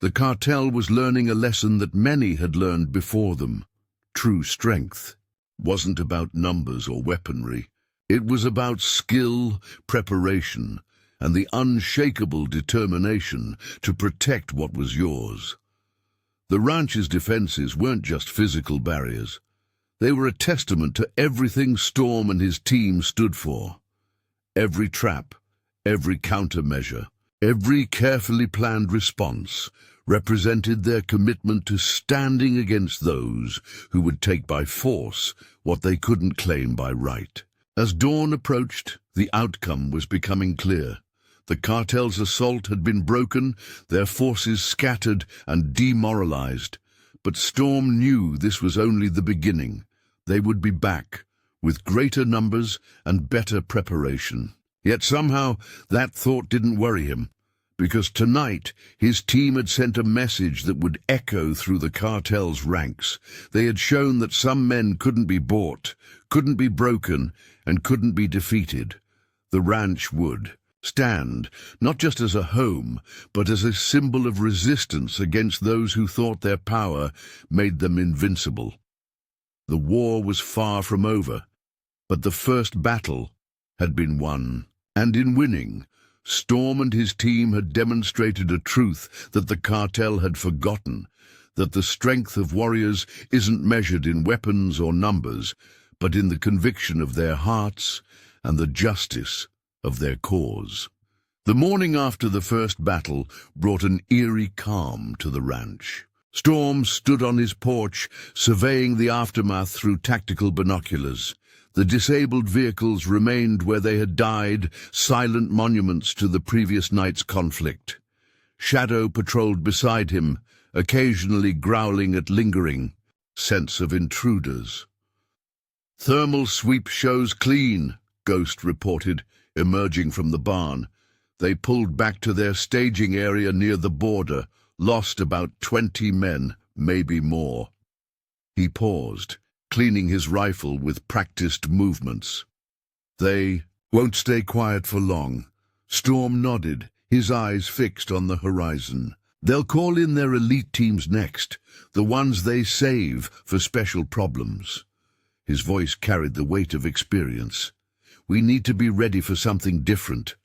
The cartel was learning a lesson that many had learned before them. True strength wasn't about numbers or weaponry. It was about skill, preparation, and the unshakable determination to protect what was yours. The ranch's defenses weren't just physical barriers. They were a testament to everything Storm and his team stood for. Every trap, every countermeasure, every carefully planned response represented their commitment to standing against those who would take by force what they couldn't claim by right. As dawn approached, the outcome was becoming clear. The cartel's assault had been broken, their forces scattered and demoralized. But Storm knew this was only the beginning. They would be back, with greater numbers and better preparation. Yet somehow that thought didn't worry him, because tonight his team had sent a message that would echo through the cartel's ranks. They had shown that some men couldn't be bought, couldn't be broken, and couldn't be defeated. The ranch would stand, not just as a home, but as a symbol of resistance against those who thought their power made them invincible. The war was far from over, but the first battle had been won, and in winning, Storm and his team had demonstrated a truth that the cartel had forgotten, that the strength of warriors isn't measured in weapons or numbers, but in the conviction of their hearts and the justice of their cause. The morning after the first battle brought an eerie calm to the ranch. Storm stood on his porch, surveying the aftermath through tactical binoculars. The disabled vehicles remained where they had died, silent monuments to the previous night's conflict. Shadow patrolled beside him, occasionally growling at lingering sense of intruders. "Thermal sweep shows clean," Ghost reported, emerging from the barn. They pulled back to their staging area near the border, lost about 20 men, maybe more. He paused, cleaning his rifle with practiced movements. "They won't stay quiet for long." Storm nodded, his eyes fixed on the horizon. "They'll call in their elite teams next, the ones they save for special problems." His voice carried the weight of experience. "We need to be ready for something different."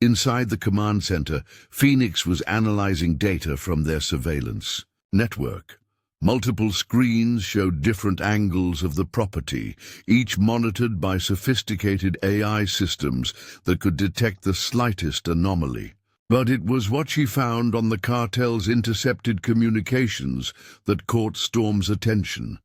Inside the command center, Phoenix was analyzing data from their surveillance network. Multiple screens showed different angles of the property, each monitored by sophisticated AI systems that could detect the slightest anomaly. But it was what she found on the cartel's intercepted communications that caught Storm's attention.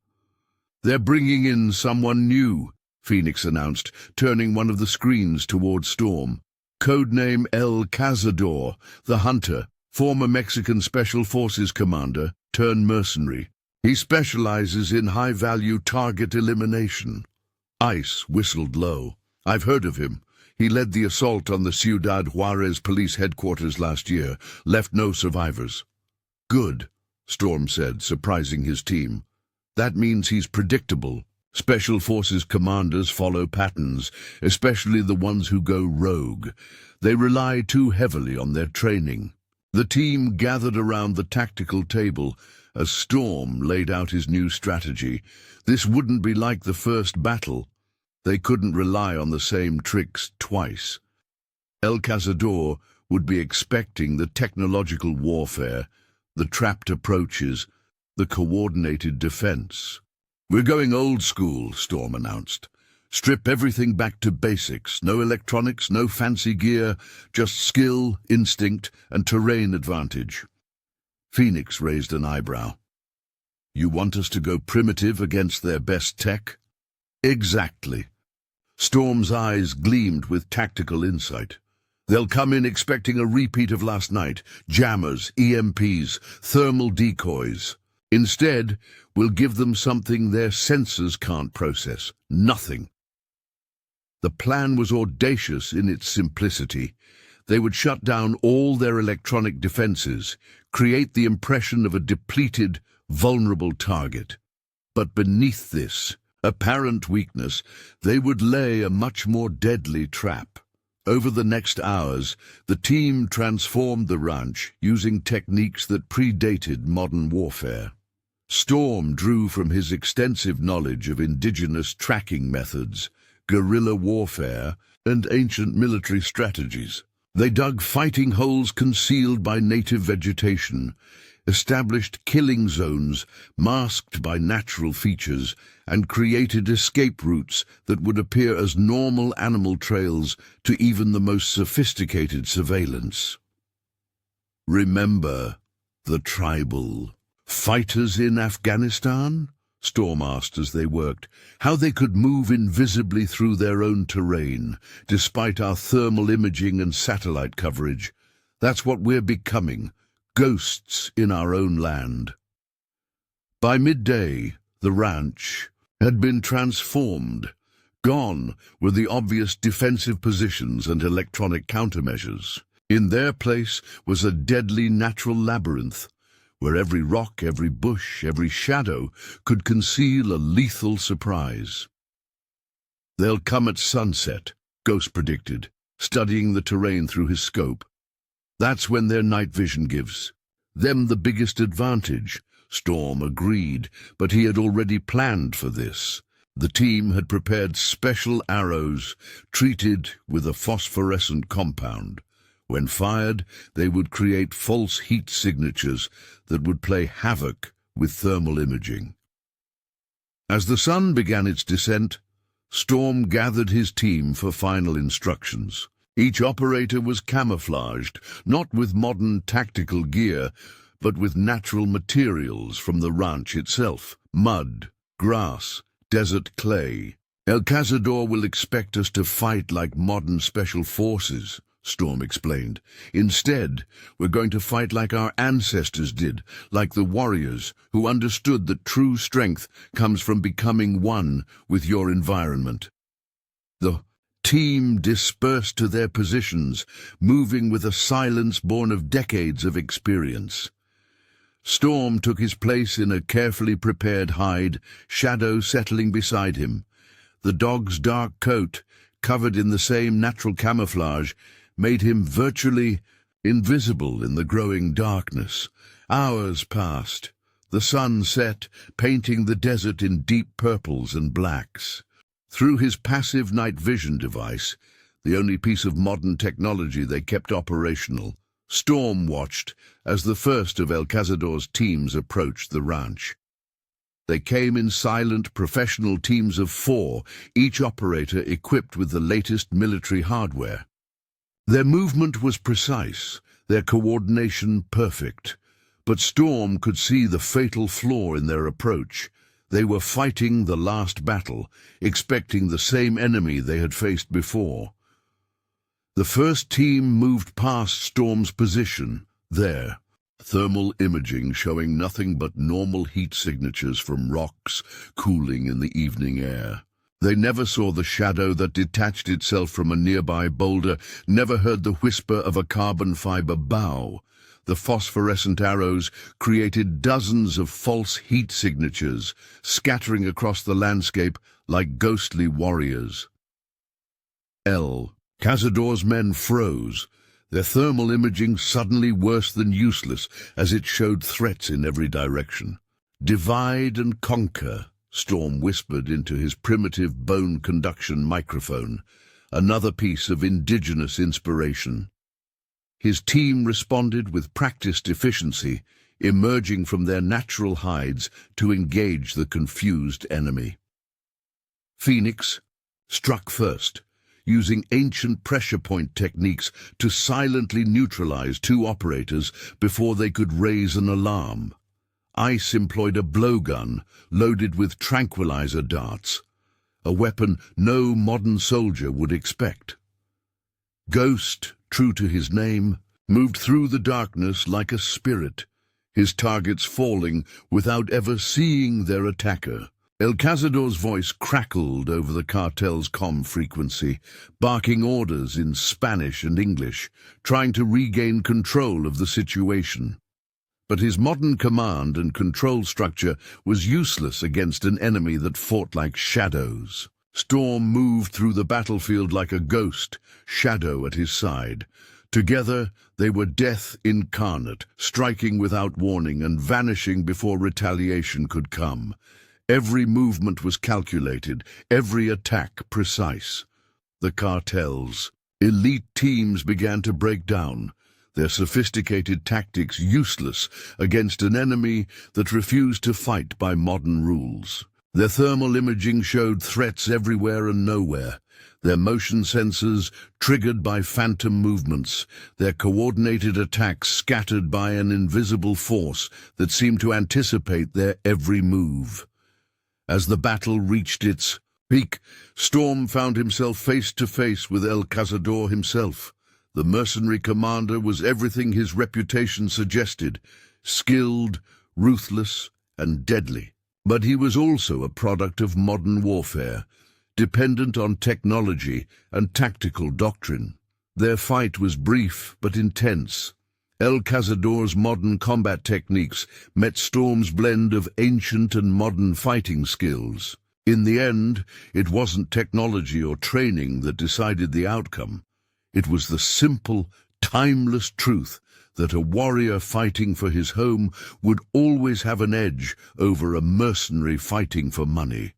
"They're bringing in someone new," Phoenix announced, turning one of the screens toward Storm. "Codename El Cazador, the Hunter, former Mexican Special Forces commander, turned mercenary. He specializes in high-value target elimination." Ice whistled low. "I've heard of him. He led the assault on the Ciudad Juarez police headquarters last year, left no survivors." "Good," Storm said, surprising his team. "That means he's predictable. Special Forces commanders follow patterns, especially the ones who go rogue. They rely too heavily on their training." The team gathered around the tactical table as Storm laid out his new strategy. This wouldn't be like the first battle. They couldn't rely on the same tricks twice. El Cazador would be expecting the technological warfare, the trapped approaches, the coordinated defense. "We're going old school," Storm announced. "Strip everything back to basics. No electronics, no fancy gear, just skill, instinct, and terrain advantage." Phoenix raised an eyebrow. "You want us to go primitive against their best tech?" "Exactly." Storm's eyes gleamed with tactical insight. "They'll come in expecting a repeat of last night. Jammers, EMPs, thermal decoys. Instead, we'll give them something their senses can't process. Nothing." The plan was audacious in its simplicity. They would shut down all their electronic defenses, create the impression of a depleted, vulnerable target. But beneath this apparent weakness, they would lay a much more deadly trap. Over the next hours, the team transformed the ranch using techniques that predated modern warfare. Storm drew from his extensive knowledge of indigenous tracking methods, guerrilla warfare, and ancient military strategies. They dug fighting holes concealed by native vegetation, established killing zones masked by natural features, and created escape routes that would appear as normal animal trails to even the most sophisticated surveillance. "Remember the tribal fighters in Afghanistan?" Storm asked as they worked. "How they could move invisibly through their own terrain, despite our thermal imaging and satellite coverage. That's what we're becoming, ghosts in our own land." By midday, the ranch had been transformed. Gone were the obvious defensive positions and electronic countermeasures. In their place was a deadly natural labyrinth, where every rock, every bush, every shadow could conceal a lethal surprise. "They'll come at sunset," Ghost predicted, studying the terrain through his scope. "That's when their night vision gives them the biggest advantage." Storm agreed, but he had already planned for this. The team had prepared special arrows treated with a phosphorescent compound. When fired, they would create false heat signatures that would play havoc with thermal imaging. As the sun began its descent, Storm gathered his team for final instructions. Each operator was camouflaged, not with modern tactical gear, but with natural materials from the ranch itself: mud, grass, desert clay. "El Cazador will expect us to fight like modern special forces," Storm explained. "Instead, we're going to fight like our ancestors did, like the warriors who understood that true strength comes from becoming one with your environment." The team dispersed to their positions, moving with a silence born of decades of experience. Storm took his place in a carefully prepared hide, Shadow settling beside him. The dog's dark coat, covered in the same natural camouflage, made him virtually invisible in the growing darkness. Hours passed. The sun set, painting the desert in deep purples and blacks. Through his passive night vision device, the only piece of modern technology they kept operational, Storm watched as the first of El Cazador's teams approached the ranch. They came in silent, professional teams of 4, each operator equipped with the latest military hardware. Their movement was precise, their coordination perfect, but Storm could see the fatal flaw in their approach. They were fighting the last battle, expecting the same enemy they had faced before. The first team moved past Storm's position, there. Thermal imaging showing nothing but normal heat signatures from rocks cooling in the evening air. They never saw the shadow that detached itself from a nearby boulder, never heard the whisper of a carbon fiber bough. The phosphorescent arrows created dozens of false heat signatures, scattering across the landscape like ghostly warriors. El Cazador's men froze, their thermal imaging suddenly worse than useless as it showed threats in every direction. "Divide and conquer," Storm whispered into his primitive bone conduction microphone, another piece of indigenous inspiration. His team responded with practiced efficiency, emerging from their natural hides to engage the confused enemy. Phoenix struck first, using ancient pressure point techniques to silently neutralize 2 operators before they could raise an alarm. Ice employed a blowgun loaded with tranquilizer darts, a weapon no modern soldier would expect. Ghost, true to his name, moved through the darkness like a spirit, his targets falling without ever seeing their attacker. El Cazador's voice crackled over the cartel's comm frequency, barking orders in Spanish and English, trying to regain control of the situation. But his modern command and control structure was useless against an enemy that fought like shadows. Storm moved through the battlefield like a ghost, Shadow at his side. Together, they were death incarnate, striking without warning and vanishing before retaliation could come. Every movement was calculated, every attack precise. The cartel's elite teams began to break down, their sophisticated tactics useless against an enemy that refused to fight by modern rules. Their thermal imaging showed threats everywhere and nowhere, their motion sensors triggered by phantom movements, their coordinated attacks scattered by an invisible force that seemed to anticipate their every move. As the battle reached its peak, Storm found himself face to face with El Cazador himself. The mercenary commander was everything his reputation suggested, skilled, ruthless, and deadly. But he was also a product of modern warfare, dependent on technology and tactical doctrine. Their fight was brief but intense. El Cazador's modern combat techniques met Storm's blend of ancient and modern fighting skills. In the end, it wasn't technology or training that decided the outcome. It was the simple, timeless truth that a warrior fighting for his home would always have an edge over a mercenary fighting for money.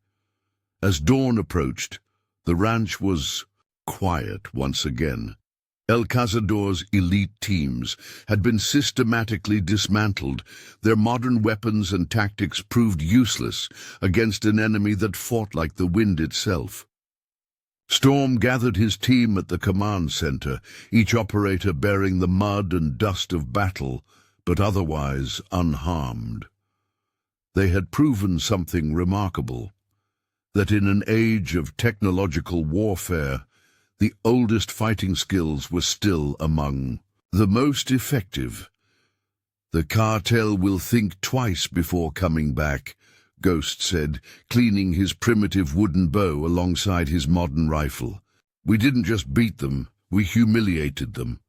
As dawn approached, the ranch was quiet once again. El Cazador's elite teams had been systematically dismantled, their modern weapons and tactics proved useless against an enemy that fought like the wind itself. Storm gathered his team at the command center, each operator bearing the mud and dust of battle, but otherwise unharmed. They had proven something remarkable, that in an age of technological warfare, The oldest fighting skills were still among the most effective. "The cartel will think twice before coming back," Ghost said, cleaning his primitive wooden bow alongside his modern rifle. "We didn't just beat them, we humiliated them."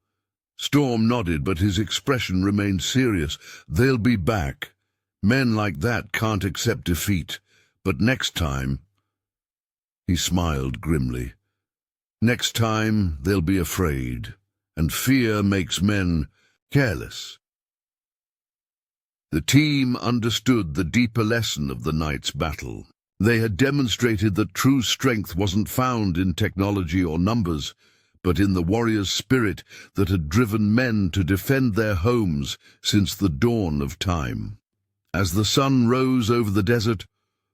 Storm nodded, but his expression remained serious. "They'll be back. Men like that can't accept defeat. But next time—" He smiled grimly. "Next time they'll be afraid, and fear makes men careless." The team understood the deeper lesson of the night's battle. They had demonstrated that true strength wasn't found in technology or numbers, but in the warrior's spirit that had driven men to defend their homes since the dawn of time. As the sun rose over the desert,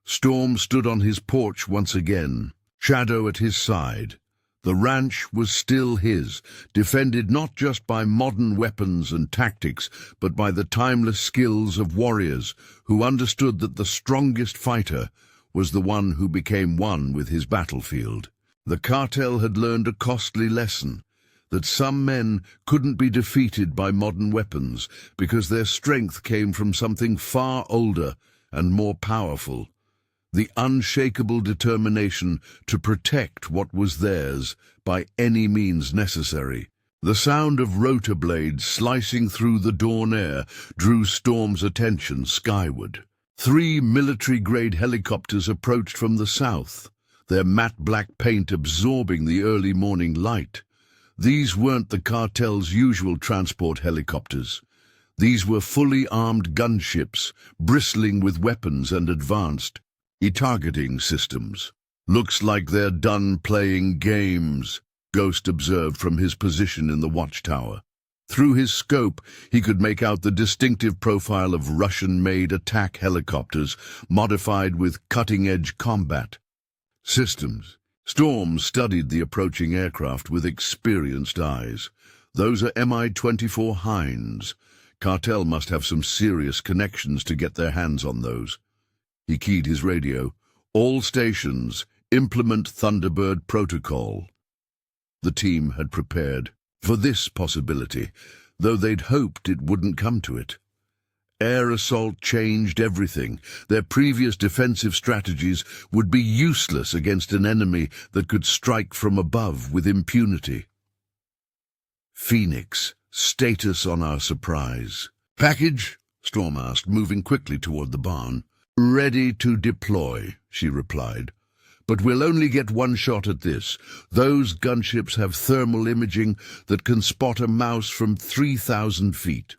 Storm stood on his porch once again, Shadow at his side. The ranch was still his, defended not just by modern weapons and tactics, but by the timeless skills of warriors who understood that the strongest fighter was the one who became one with his battlefield. The cartel had learned a costly lesson, that some men couldn't be defeated by modern weapons because their strength came from something far older and more powerful. The unshakable determination to protect what was theirs by any means necessary. The sound of rotor blades slicing through the dawn air drew Storm's attention skyward. 3 military-grade helicopters approached from the south, their matte black paint absorbing the early morning light. These weren't the cartel's usual transport helicopters. These were fully armed gunships, bristling with weapons and advanced targeting systems. "Looks like they're done playing games," Ghost observed from his position in the watchtower. Through his scope, he could make out the distinctive profile of Russian-made attack helicopters, modified with cutting-edge combat systems. Storm studied the approaching aircraft with experienced eyes. "Those are Mi-24 Hinds. Cartel must have some serious connections to get their hands on those." He keyed his radio. "All stations, implement Thunderbird protocol." The team had prepared for this possibility, though they'd hoped it wouldn't come to it. Air assault changed everything. Their previous defensive strategies would be useless against an enemy that could strike from above with impunity. "Phoenix, status on our surprise." "Package?" Storm asked, moving quickly toward the barn. "Ready to deploy," she replied. "But we'll only get one shot at this. Those gunships have thermal imaging that can spot a mouse from 3,000 feet.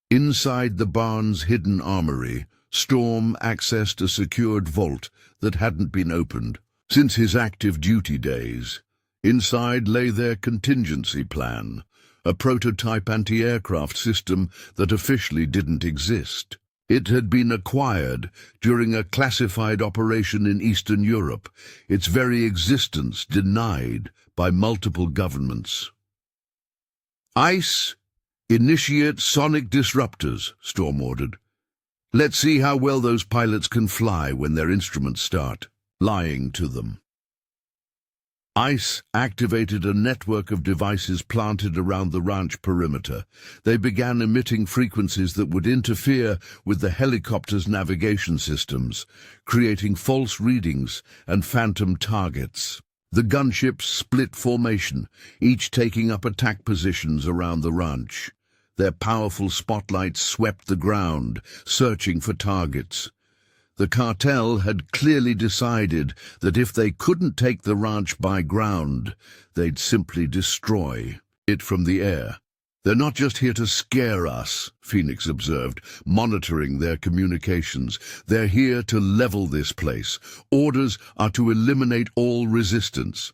Inside the barn's hidden armory, Storm accessed a secured vault that hadn't been opened since his active duty days. Inside lay their contingency plan, a prototype anti-aircraft system that officially didn't exist. It had been acquired during a classified operation in Eastern Europe, its very existence denied by multiple governments. "Ice, initiate sonic disruptors," Storm ordered. "Let's see how well those pilots can fly when their instruments start lying to them." Ice activated a network of devices planted around the ranch perimeter. They began emitting frequencies that would interfere with the helicopter's navigation systems, creating false readings and phantom targets. The gunships split formation, each taking up attack positions around the ranch. Their powerful spotlights swept the ground, searching for targets. The cartel had clearly decided that if they couldn't take the ranch by ground, they'd simply destroy it from the air. "They're not just here to scare us," Phoenix observed, monitoring their communications. "They're here to level this place. Orders are to eliminate all resistance."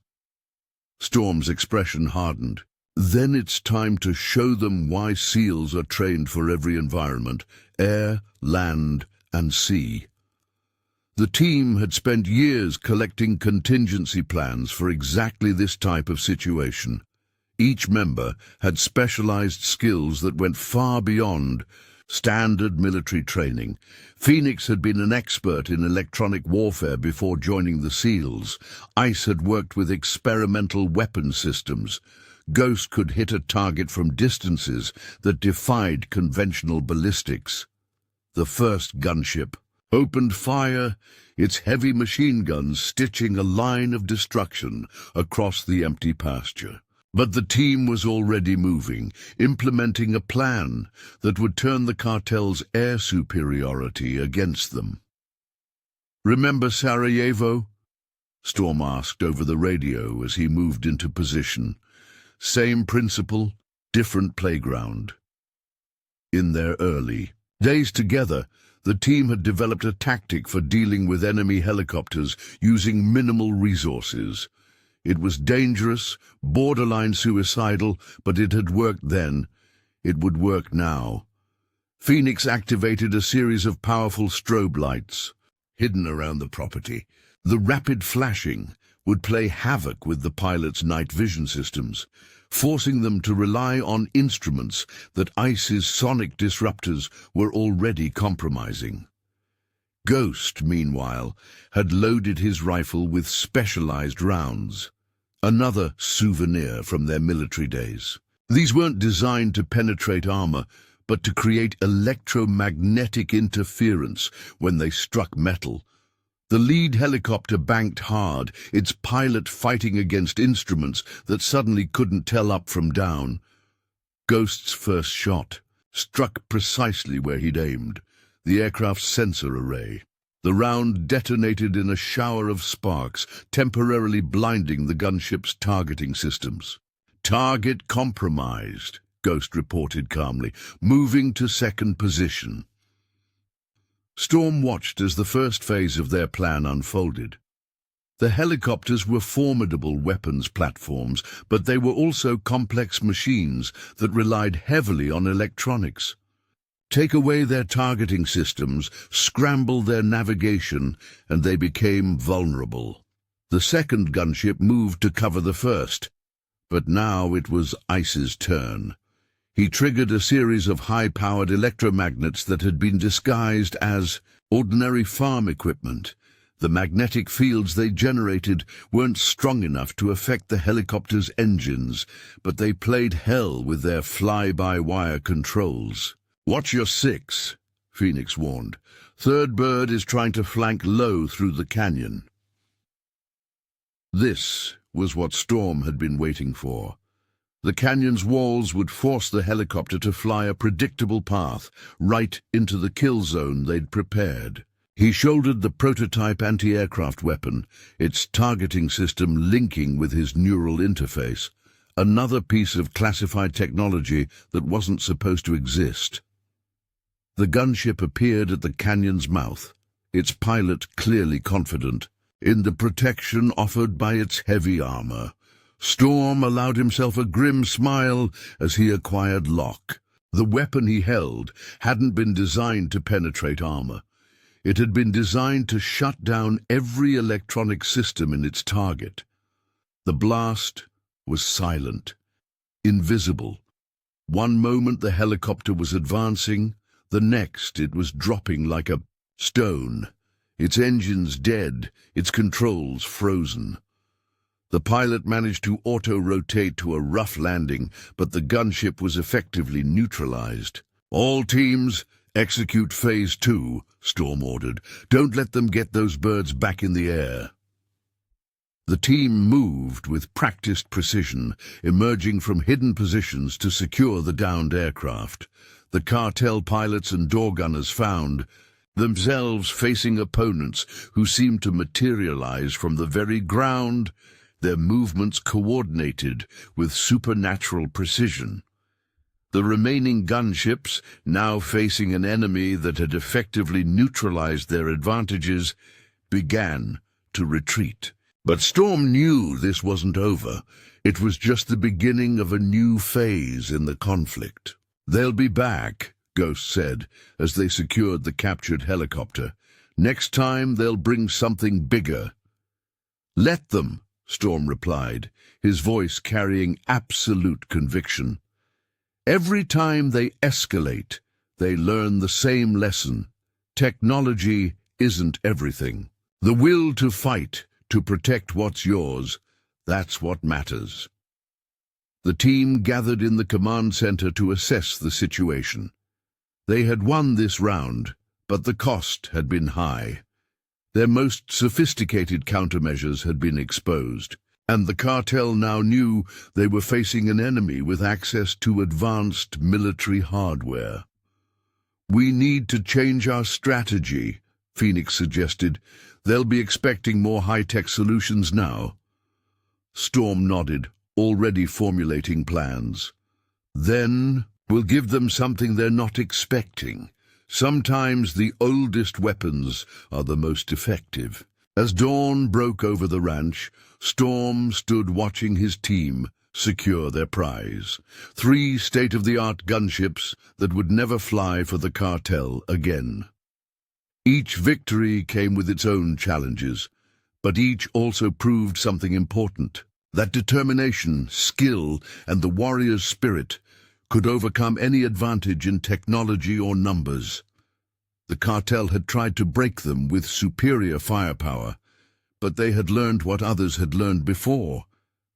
Storm's expression hardened. "Then it's time to show them why SEALs are trained for every environment, air, land, and sea." The team had spent years collecting contingency plans for exactly this type of situation. Each member had specialized skills that went far beyond Standard military training. Phoenix had been an expert in electronic warfare before joining the SEALs. ICE had worked with experimental weapon systems. Ghost could hit a target from distances that defied conventional ballistics. The first gunship opened fire, its heavy machine guns stitching a line of destruction across the empty pasture. But the team was already moving, implementing a plan that would turn the cartel's air superiority against them. "Remember Sarajevo?" Storm asked over the radio as he moved into position. Same principle, different playground. In their early days together, the team had developed a tactic for dealing with enemy helicopters using minimal resources. It was dangerous, borderline suicidal, but it had worked then. It would work now. Phoenix activated a series of powerful strobe lights hidden around the property. The rapid flashing would play havoc with the pilots' night vision systems, forcing them to rely on instruments that ICE's sonic disruptors were already compromising. Ghost, meanwhile, had loaded his rifle with specialized rounds, another souvenir from their military days. These weren't designed to penetrate armor, but to create electromagnetic interference when they struck metal. The lead helicopter banked hard, its pilot fighting against instruments that suddenly couldn't tell up from down. Ghost's first shot struck precisely where he'd aimed, the aircraft's sensor array. The round detonated in a shower of sparks, temporarily blinding the gunship's targeting systems. "Target compromised," Ghost reported calmly, moving to second position. Storm watched as the first phase of their plan unfolded. The helicopters were formidable weapons platforms, but they were also complex machines that relied heavily on electronics. Take away their targeting systems, scramble their navigation, and they became vulnerable. The second gunship moved to cover the first, but now it was ICE's turn. He triggered a series of high-powered electromagnets that had been disguised as ordinary farm equipment. The magnetic fields they generated weren't strong enough to affect the helicopter's engines, but they played hell with their fly-by-wire controls. "Watch your six," Phoenix warned. "Third bird is trying to flank low through the canyon." This was what Storm had been waiting for. The canyon's walls would force the helicopter to fly a predictable path, right into the kill zone they'd prepared. He shouldered the prototype anti-aircraft weapon, its targeting system linking with his neural interface, another piece of classified technology that wasn't supposed to exist. The gunship appeared at the canyon's mouth, its pilot clearly confident in the protection offered by its heavy armor. Storm allowed himself a grim smile as he acquired lock. The weapon he held hadn't been designed to penetrate armor. It had been designed to shut down every electronic system in its target. The blast was silent, invisible. One moment the helicopter was advancing, the next it was dropping like a stone, its engines dead, its controls frozen. The pilot managed to auto-rotate to a rough landing, but the gunship was effectively neutralized. "All teams, execute Phase 2, Storm ordered. "Don't let them get those birds back in the air." The team moved with practiced precision, emerging from hidden positions to secure the downed aircraft. The cartel pilots and door gunners found themselves facing opponents who seemed to materialize from the very ground, their movements coordinated with supernatural precision. The remaining gunships, now facing an enemy that had effectively neutralized their advantages, began to retreat. But Storm knew this wasn't over. It was just the beginning of a new phase in the conflict. "They'll be back," Ghost said, as they secured the captured helicopter. "Next time they'll bring something bigger." "Let them," Storm replied, his voice carrying absolute conviction. "Every time they escalate, they learn the same lesson. Technology isn't everything. The will to fight, to protect what's yours, that's what matters. The team gathered in the command center to assess the situation. They had won this round, but the cost had been high. Their most sophisticated countermeasures had been exposed, and the cartel now knew they were facing an enemy with access to advanced military hardware. "We need to change our strategy," Phoenix suggested. "They'll be expecting more high-tech solutions now." Storm nodded, already formulating plans. "Then we'll give them something they're not expecting. Sometimes the oldest weapons are the most effective." As dawn broke over the ranch, Storm stood watching his team secure their prize. 3 state-of-the-art gunships that would never fly for the cartel again. Each victory came with its own challenges, but each also proved something important. That determination, skill, and the warrior's spirit could overcome any advantage in technology or numbers. The cartel had tried to break them with superior firepower, but they had learned what others had learned before,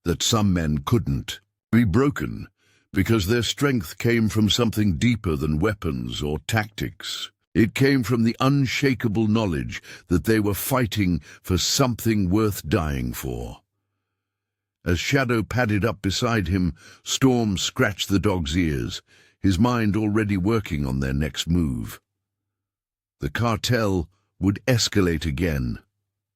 that some men couldn't be broken, because their strength came from something deeper than weapons or tactics. It came from the unshakable knowledge that they were fighting for something worth dying for. As Shadow padded up beside him, Storm scratched the dog's ears, his mind already working on their next move. The cartel would escalate again,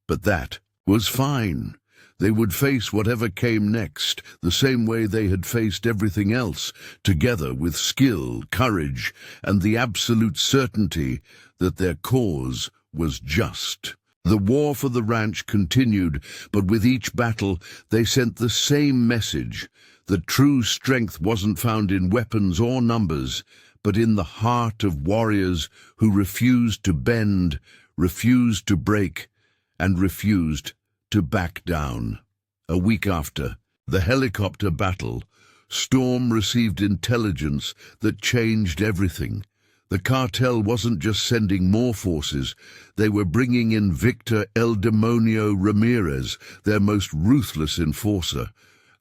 but that was fine. They would face whatever came next, the same way they had faced everything else, together with skill, courage, and the absolute certainty that their cause was just. The war for the ranch continued, but with each battle they sent the same message, that true strength wasn't found in weapons or numbers, but in the heart of warriors who refused to bend, refused to break, and refused to back down. A week after the helicopter battle, Storm received intelligence that changed everything. The cartel wasn't just sending more forces, they were bringing in Victor El Demonio Ramirez, their most ruthless enforcer.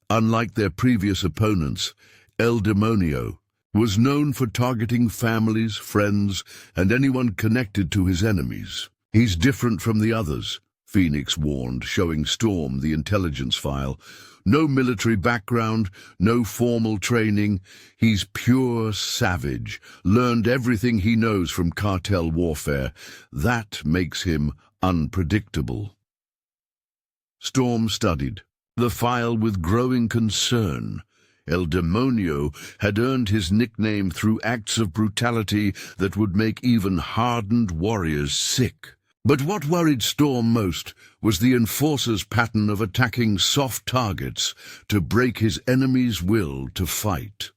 Unlike their previous opponents, El Demonio was known for targeting families, friends, and anyone connected to his enemies. "He's different from the others," Phoenix warned, showing Storm the intelligence file. "No military background, no formal training. He's pure savage, learned everything he knows from cartel warfare. That makes him unpredictable." Storm studied the file with growing concern. El Demonio had earned his nickname through acts of brutality that would make even hardened warriors sick. But what worried Storm most was the enforcer's pattern of attacking soft targets to break his enemy's will to fight.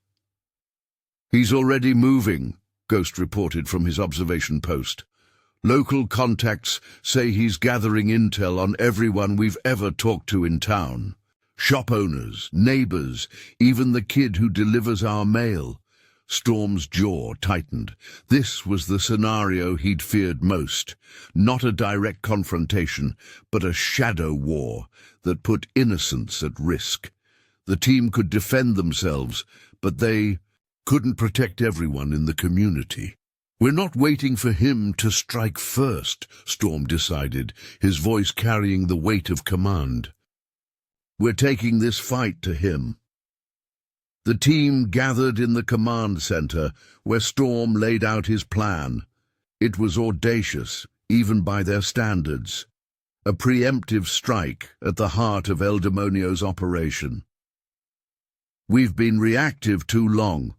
"He's already moving," Ghost reported from his observation post. "Local contacts say he's gathering intel on everyone we've ever talked to in town. Shop owners, neighbors, even the kid who delivers our mail." Storm's jaw tightened. This was the scenario he'd feared most. Not a direct confrontation, but a shadow war that put innocents at risk. The team could defend themselves, but they couldn't protect everyone in the community. "We're not waiting for him to strike first," Storm decided, his voice carrying the weight of command. "We're taking this fight to him." The team gathered in the command center, where Storm laid out his plan. It was audacious, even by their standards. A preemptive strike at the heart of El Demonio's operation. "We've been reactive too long,"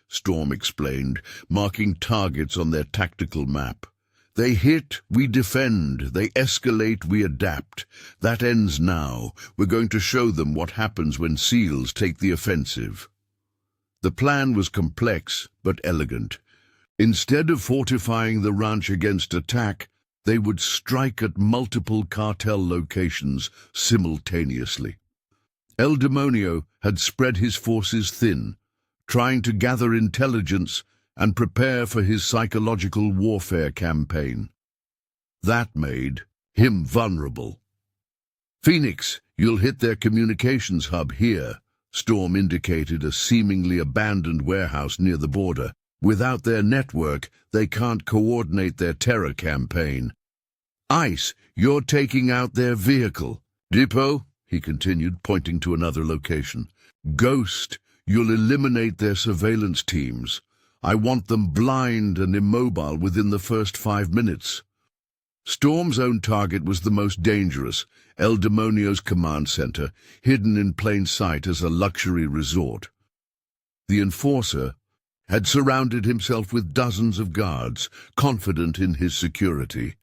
Storm explained, marking targets on their tactical map. "They hit, we defend. They escalate, we adapt. That ends now. We're going to show them what happens when SEALs take the offensive." The plan was complex, but elegant. Instead of fortifying the ranch against attack, they would strike at multiple cartel locations simultaneously. El Demonio had spread his forces thin, trying to gather intelligence and prepare for his psychological warfare campaign. That made him vulnerable. "Phoenix, you'll hit their communications hub here." Storm indicated a seemingly abandoned warehouse near the border. "Without their network, they can't coordinate their terror campaign." "Ice, you're taking out their vehicle." "Depot," he continued, pointing to another location. "Ghost, you'll eliminate their surveillance teams. I want them blind and immobile within the first 5 minutes." Storm's own target was the most dangerous, El Demonio's command center, hidden in plain sight as a luxury resort. The enforcer had surrounded himself with dozens of guards, confident in his security.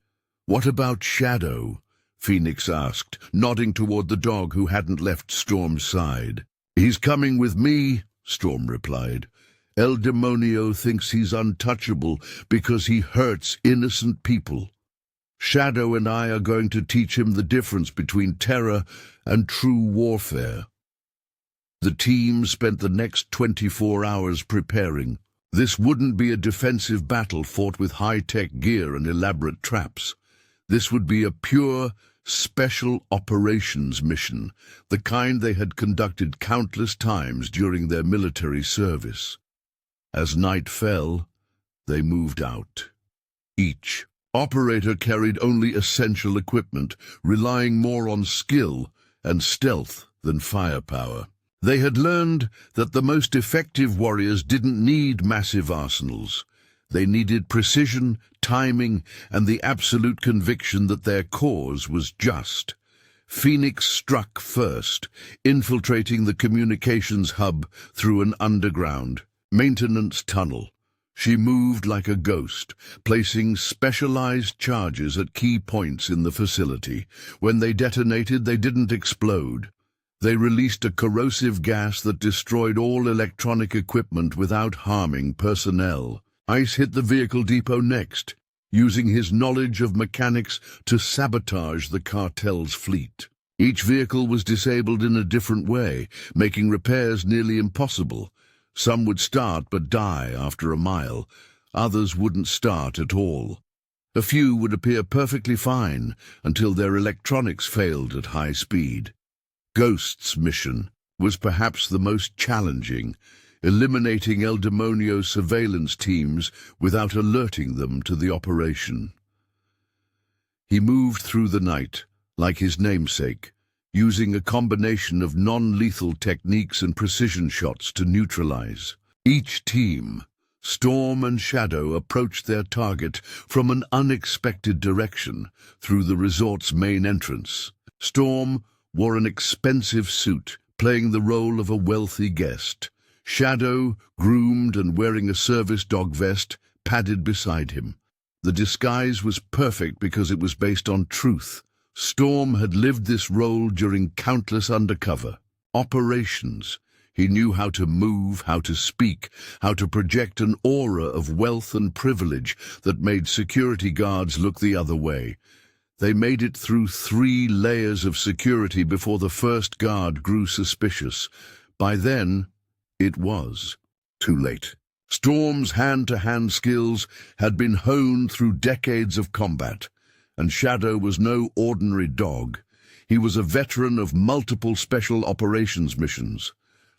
"What about Shadow?" Phoenix asked, nodding toward the dog who hadn't left Storm's side. "He's coming with me," Storm replied. "El Demonio thinks he's untouchable because he hurts innocent people. Shadow and I are going to teach him the difference between terror and true warfare." The team spent the next 24 hours preparing. This wouldn't be a defensive battle fought with high-tech gear and elaborate traps. This would be a pure, special operations mission, the kind they had conducted countless times during their military service. As night fell, they moved out. Each operator carried only essential equipment, relying more on skill and stealth than firepower. They had learned that the most effective warriors didn't need massive arsenals. They needed precision, timing, and the absolute conviction that their cause was just. Phoenix struck first, infiltrating the communications hub through an underground maintenance tunnel. She moved like a ghost, placing specialized charges at key points in the facility. When they detonated, they didn't explode. They released a corrosive gas that destroyed all electronic equipment without harming personnel. Ice hit the vehicle depot next, using his knowledge of mechanics to sabotage the cartel's fleet. Each vehicle was disabled in a different way, making repairs nearly impossible. Some would start but die after a mile. Others wouldn't start at all. A few would appear perfectly fine until their electronics failed at high speed. Ghost's mission was perhaps the most challenging, eliminating El Demonio's surveillance teams without alerting them to the operation. He moved through the night, like his namesake, using a combination of non-lethal techniques and precision shots to neutralize. Each team, Storm and Shadow, approached their target from an unexpected direction through the resort's main entrance. Storm wore an expensive suit, playing the role of a wealthy guest. Shadow, groomed and wearing a service dog vest, padded beside him. The disguise was perfect because it was based on truth. Storm had lived this role during countless undercover operations. He knew how to move, how to speak, how to project an aura of wealth and privilege that made security guards look the other way. They made it through 3 layers of security before the first guard grew suspicious. By then, it was too late. Storm's hand-to-hand skills had been honed through decades of combat, and Shadow was no ordinary dog. He was a veteran of multiple special operations missions.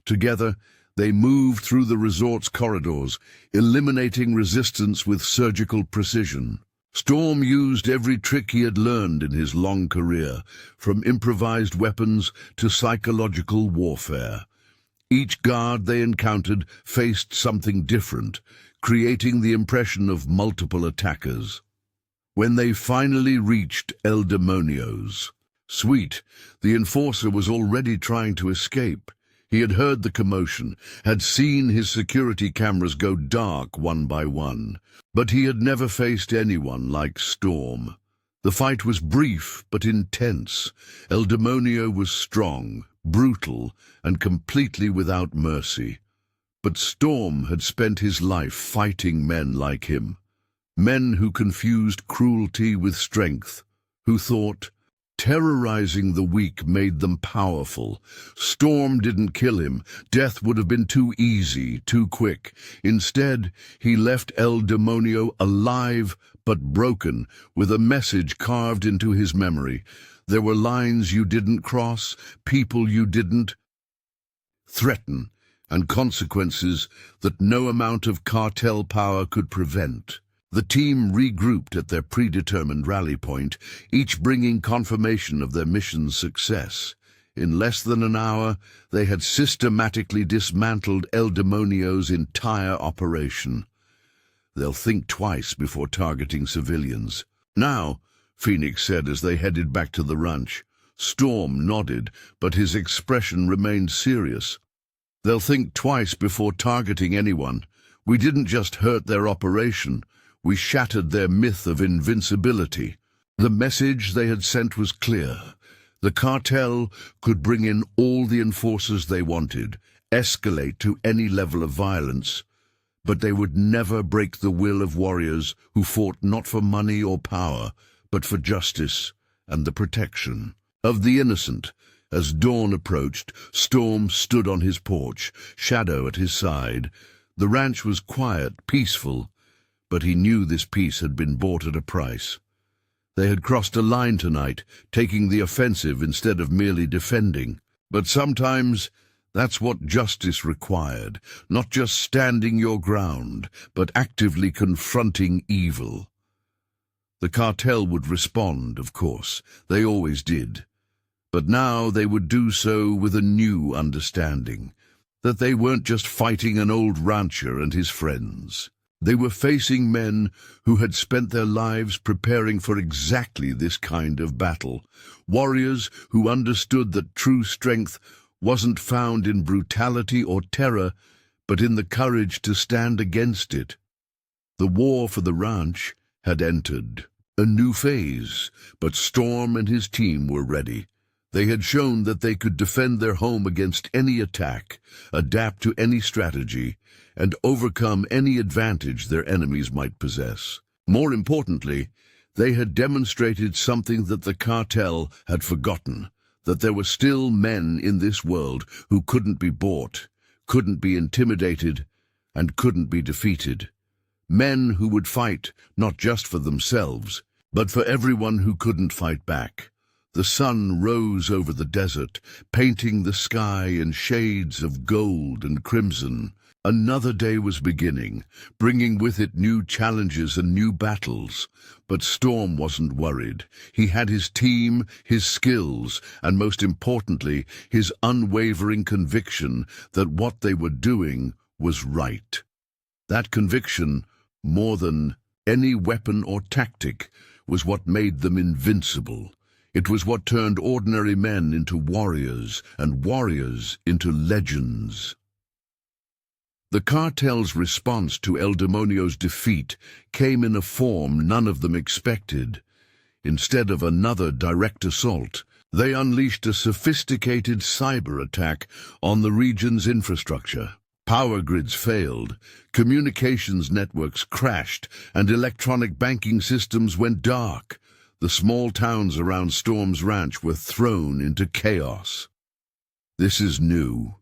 Together, they moved through the resort's corridors, eliminating resistance with surgical precision. Storm used every trick he had learned in his long career, from improvised weapons to psychological warfare. Each guard they encountered faced something different, creating the impression of multiple attackers. When they finally reached El Demonio's suite, the enforcer was already trying to escape. He had heard the commotion, had seen his security cameras go dark one by one, but he had never faced anyone like Storm. The fight was brief but intense. El Demonio was strong, brutal, and completely without mercy. But Storm had spent his life fighting men like him. Men who confused cruelty with strength, who thought, Terrorizing the weak made them powerful. Storm didn't kill him. Death would have been too easy, too quick. Instead, he left El Demonio alive but broken, with a message carved into his memory. There were lines you didn't cross, people you didn't threaten, and consequences that no amount of cartel power could prevent. The team regrouped at their predetermined rally point, each bringing confirmation of their mission's success. In less than an hour, they had systematically dismantled El Demonio's entire operation. They'll think twice before targeting civilians. Now, Phoenix said as they headed back to the ranch. Storm nodded, but his expression remained serious. They'll think twice before targeting anyone. We didn't just hurt their operation. We shattered their myth of invincibility. The message they had sent was clear. The cartel could bring in all the enforcers they wanted, escalate to any level of violence, but they would never break the will of warriors who fought not for money or power, but for justice and the protection of the innocent. As dawn approached, Storm stood on his porch, Shadow at his side. The ranch was quiet, peaceful, but he knew this peace had been bought at a price. They had crossed a line tonight, taking the offensive instead of merely defending. But sometimes that's what justice required, not just standing your ground, but actively confronting evil. The cartel would respond, of course. They always did. But now they would do so with a new understanding, that they weren't just fighting an old rancher and his friends. They were facing men who had spent their lives preparing for exactly this kind of battle, warriors who understood that true strength wasn't found in brutality or terror, but in the courage to stand against it. The war for the ranch had entered a new phase, but Storm and his team were ready. They had shown that they could defend their home against any attack, adapt to any strategy, and overcome any advantage their enemies might possess. More importantly, they had demonstrated something that the cartel had forgotten, that there were still men in this world who couldn't be bought, couldn't be intimidated, and couldn't be defeated. Men who would fight not just for themselves, but for everyone who couldn't fight back. The sun rose over the desert, painting the sky in shades of gold and crimson. Another day was beginning, bringing with it new challenges and new battles. But Storm wasn't worried. He had his team, his skills, and most importantly, his unwavering conviction that what they were doing was right. That conviction, more than any weapon or tactic, was what made them invincible. It was what turned ordinary men into warriors, and warriors into legends. The cartel's response to El Demonio's defeat came in a form none of them expected. Instead of another direct assault, they unleashed a sophisticated cyber attack on the region's infrastructure. Power grids failed, communications networks crashed, and electronic banking systems went dark. The small towns around Storm's ranch were thrown into chaos. "This is new,"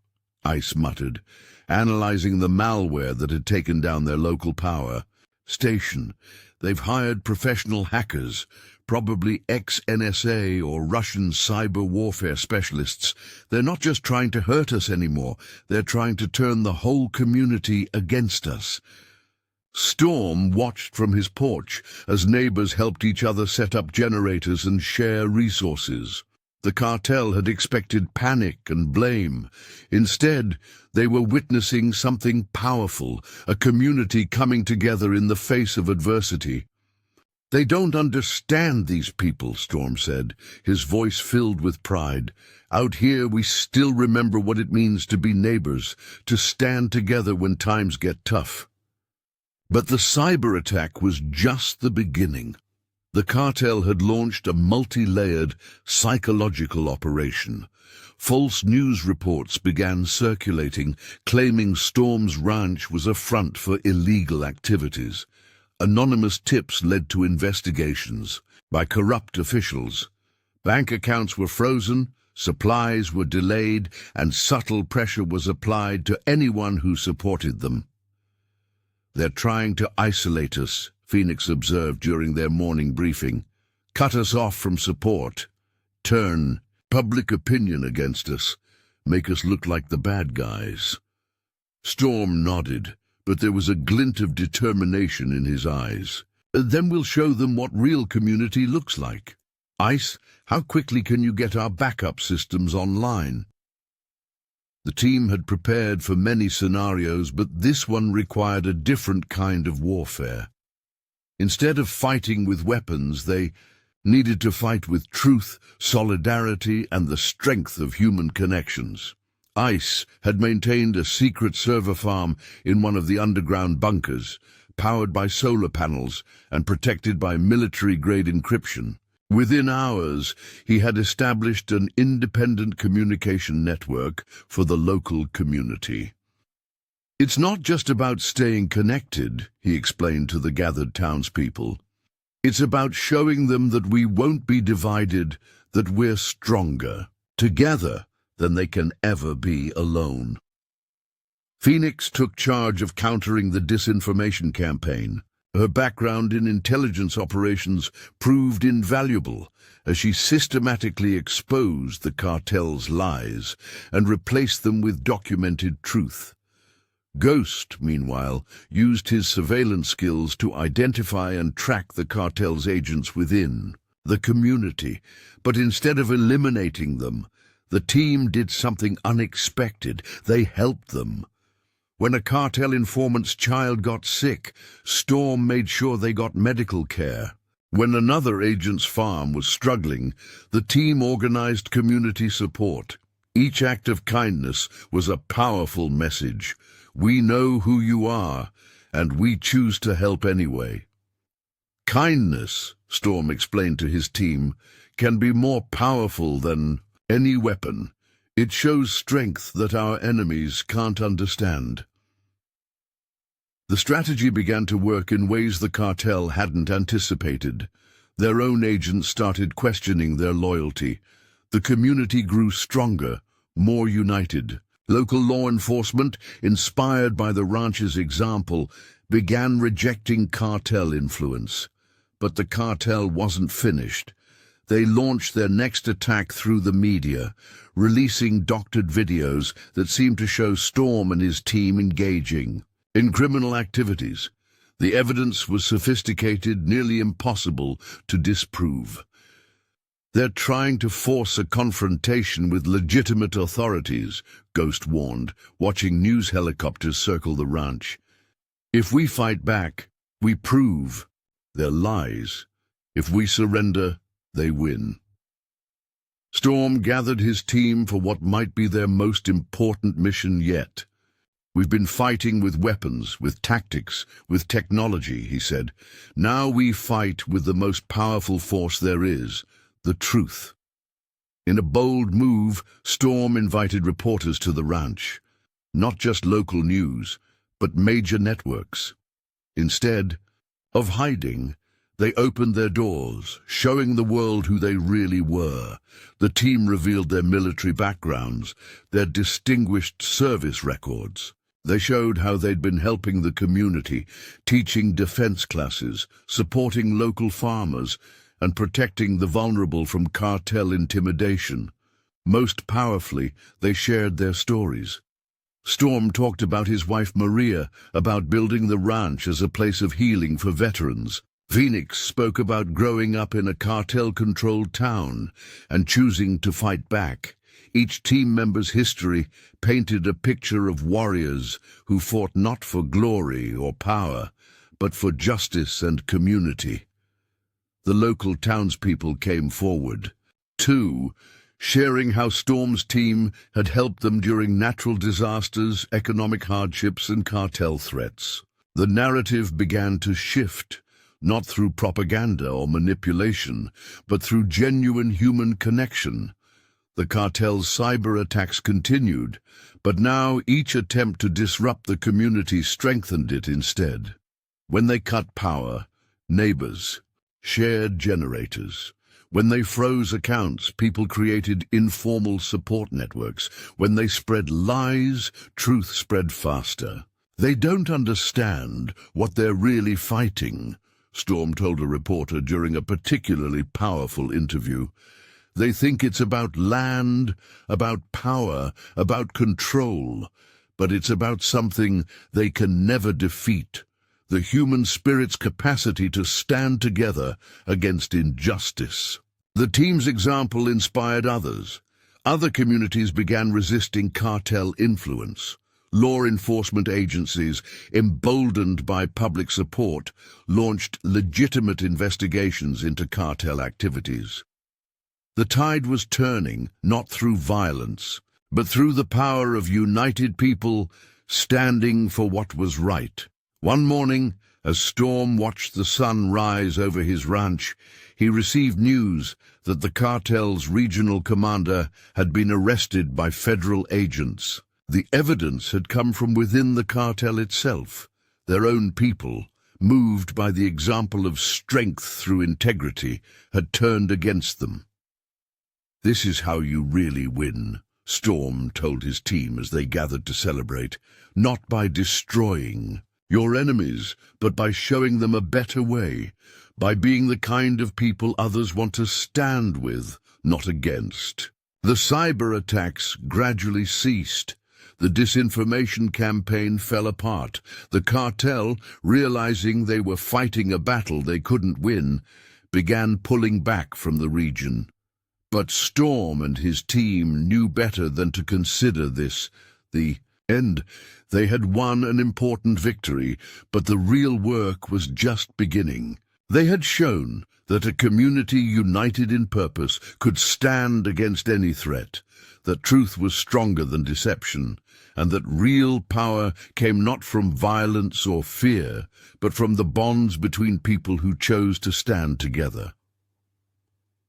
Ice muttered, analyzing the malware that had taken down their local power station. "They've hired professional hackers, probably ex-NSA or Russian cyber warfare specialists. They're not just trying to hurt us anymore, they're trying to turn the whole community against us." Storm watched from his porch as neighbors helped each other set up generators and share resources. The cartel had expected panic and blame. Instead, they were witnessing something powerful, a community coming together in the face of adversity. "They don't understand these people," Storm said, his voice filled with pride. "Out here we still remember what it means to be neighbors, to stand together when times get tough." But the cyber attack was just the beginning. The cartel had launched a multi-layered psychological operation. False news reports began circulating, claiming Storm's ranch was a front for illegal activities. Anonymous tips led to investigations by corrupt officials. Bank accounts were frozen, supplies were delayed, and subtle pressure was applied to anyone who supported them. "They're trying to isolate us," Phoenix observed during their morning briefing. "Cut us off from support. Turn public opinion against us. Make us look like the bad guys." Storm nodded, but there was a glint of determination in his eyes. "Then we'll show them what real community looks like. Ice, how quickly can you get our backup systems online?" The team had prepared for many scenarios, but this one required a different kind of warfare. Instead of fighting with weapons, they needed to fight with truth, solidarity, and the strength of human connections. ICE had maintained a secret server farm in one of the underground bunkers, powered by solar panels and protected by military-grade encryption. Within hours, he had established an independent communication network for the local community. "It's not just about staying connected," he explained to the gathered townspeople. "It's about showing them that we won't be divided, that we're stronger together than they can ever be alone." Phoenix took charge of countering the disinformation campaign. Her background in intelligence operations proved invaluable as she systematically exposed the cartel's lies and replaced them with documented truth. Ghost, meanwhile, used his surveillance skills to identify and track the cartel's agents within the community, but instead of eliminating them, the team did something unexpected. They helped them. When a cartel informant's child got sick, Storm made sure they got medical care. When another agent's farm was struggling, the team organized community support. Each act of kindness was a powerful message. We know who you are, and we choose to help anyway. Kindness, Storm explained to his team, can be more powerful than any weapon. It shows strength that our enemies can't understand. The strategy began to work in ways the cartel hadn't anticipated. Their own agents started questioning their loyalty. The community grew stronger, more united. Local law enforcement, inspired by the ranch's example, began rejecting cartel influence. But the cartel wasn't finished. They launched their next attack through the media, releasing doctored videos that seemed to show Storm and his team engaging in criminal activities. The evidence was sophisticated, nearly impossible to disprove. "They're trying to force a confrontation with legitimate authorities," Ghost warned, watching news helicopters circle the ranch. "If we fight back, we prove their lies. If we surrender, they win." Storm gathered his team for what might be their most important mission yet. "We've been fighting with weapons, with tactics, with technology," he said. "Now we fight with the most powerful force there is, the truth." In a bold move, Storm invited reporters to the ranch. Not just local news, but major networks. Instead of hiding, they opened their doors, showing the world who they really were. The team revealed their military backgrounds, their distinguished service records. They showed how they'd been helping the community, teaching defense classes, supporting local farmers, and protecting the vulnerable from cartel intimidation. Most powerfully, they shared their stories. Storm talked about his wife Maria, about building the ranch as a place of healing for veterans. Phoenix spoke about growing up in a cartel-controlled town and choosing to fight back. Each team member's history painted a picture of warriors who fought not for glory or power, but for justice and community. The local townspeople came forward, too, sharing how Storm's team had helped them during natural disasters, economic hardships, and cartel threats. The narrative began to shift, not through propaganda or manipulation, but through genuine human connection. The cartel's cyber attacks continued, but now each attempt to disrupt the community strengthened it instead. When they cut power, neighbors shared generators. When they froze accounts, people created informal support networks. When they spread lies, truth spread faster. They don't understand what they're really fighting, Storm told a reporter during a particularly powerful interview. They think it's about land, about power, about control, but it's about something they can never defeat: the human spirit's capacity to stand together against injustice. The team's example inspired others. Other communities began resisting cartel influence. Law enforcement agencies, emboldened by public support, launched legitimate investigations into cartel activities. The tide was turning, not through violence, but through the power of united people standing for what was right. One morning, as Storm watched the sun rise over his ranch, he received news that the cartel's regional commander had been arrested by federal agents. The evidence had come from within the cartel itself. Their own people, moved by the example of strength through integrity, had turned against them. "This is how you really win," Storm told his team as they gathered to celebrate. "Not by destroying your enemies, but by showing them a better way, by being the kind of people others want to stand with, not against." The cyber attacks gradually ceased. The disinformation campaign fell apart. The cartel, realizing they were fighting a battle they couldn't win, began pulling back from the region. But Storm and his team knew better than to consider this the end. They had won an important victory, but the real work was just beginning. They had shown that a community united in purpose could stand against any threat, that truth was stronger than deception, and that real power came not from violence or fear, but from the bonds between people who chose to stand together.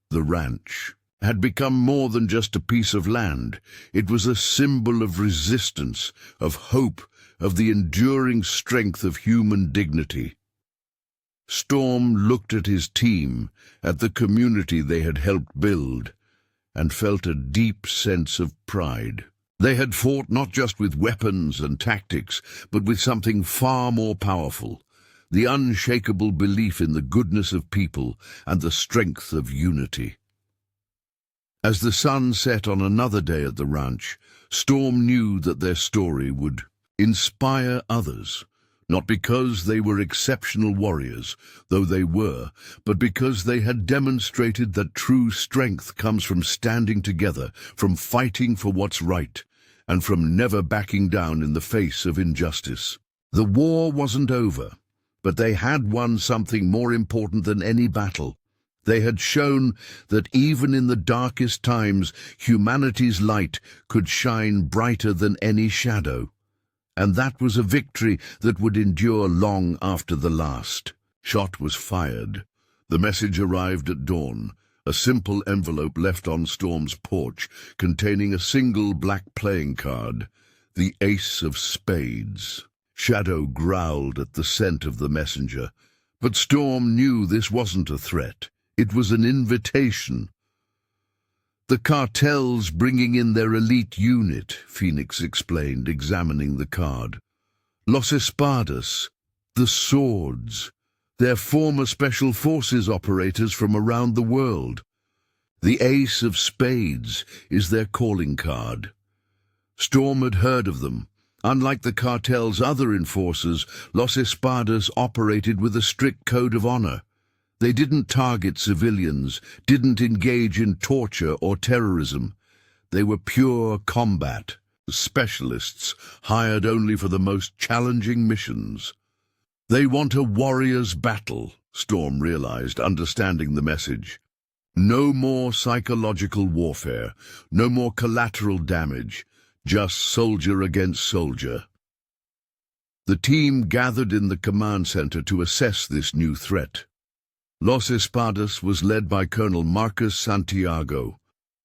The ranch had become more than just a piece of land. It was a symbol of resistance, of hope, of the enduring strength of human dignity. Storm looked at his team, at the community they had helped build, and felt a deep sense of pride. They had fought not just with weapons and tactics, but with something far more powerful: the unshakable belief in the goodness of people and the strength of unity. As the sun set on another day at the ranch, Storm knew that their story would inspire others, not because they were exceptional warriors, though they were, but because they had demonstrated that true strength comes from standing together, from fighting for what's right, and from never backing down in the face of injustice. The war wasn't over, but they had won something more important than any battle. They had shown that even in the darkest times, humanity's light could shine brighter than any shadow. And that was a victory that would endure long after the last shot was fired. The message arrived at dawn, a simple envelope left on Storm's porch containing a single black playing card, the Ace of Spades. Shadow growled at the scent of the messenger, but Storm knew this wasn't a threat. It was an invitation. "The cartel's bringing in their elite unit," Phoenix explained, examining the card. "Los Espadas, the Swords. They're former special forces operators from around the world. The Ace of Spades is their calling card." Storm had heard of them. Unlike the cartel's other enforcers, Los Espadas operated with a strict code of honor. They didn't target civilians, didn't engage in torture or terrorism. They were pure combat specialists, hired only for the most challenging missions. "They want a warrior's battle," Storm realized, understanding the message. No more psychological warfare, no more collateral damage, just soldier against soldier. The team gathered in the command center to assess this new threat. Los Espadas was led by Colonel Marcus Santiago,